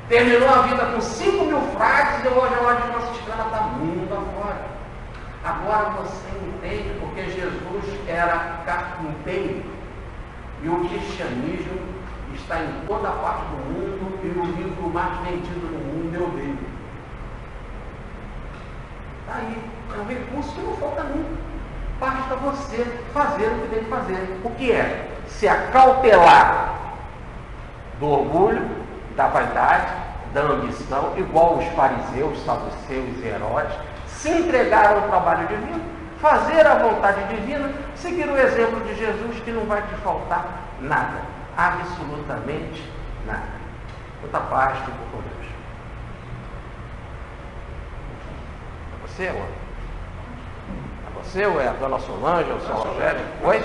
terminou a vida com 5 mil frades, e hoje a ordem franciscana está mundo afora. Agora você entende porque Jesus era carpinteiro. E o cristianismo está em toda parte do mundo, e o livro mais vendido no mundo é o dele. Está aí, é um recurso que não falta nunca. Basta você fazer o que tem que fazer. O que é? Se acautelar do orgulho, da vaidade, da ambição, igual os fariseus, saduceus e Herodes, se entregar ao trabalho divino, fazer a vontade divina, seguir o exemplo de Jesus, que não vai te faltar nada, absolutamente nada. Muita paz, fico com Deus. É você, ou? É você, ou é a dona Solange, ou o seu Rogério? Oi?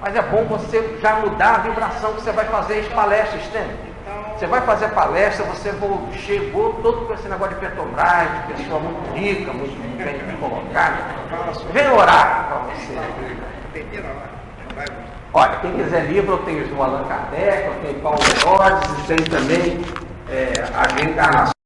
Mas é bom você já mudar a vibração que você vai fazer as palestras, entende? Você vai fazer palestra, você chegou todo com esse negócio de Petrobras, de pessoa muito rica, muito bem colocada. Vem orar para você. Olha, quem quiser livro, eu tenho o Allan Kardec, eu tenho Paulo Rhodes, e tem também a reencarnação.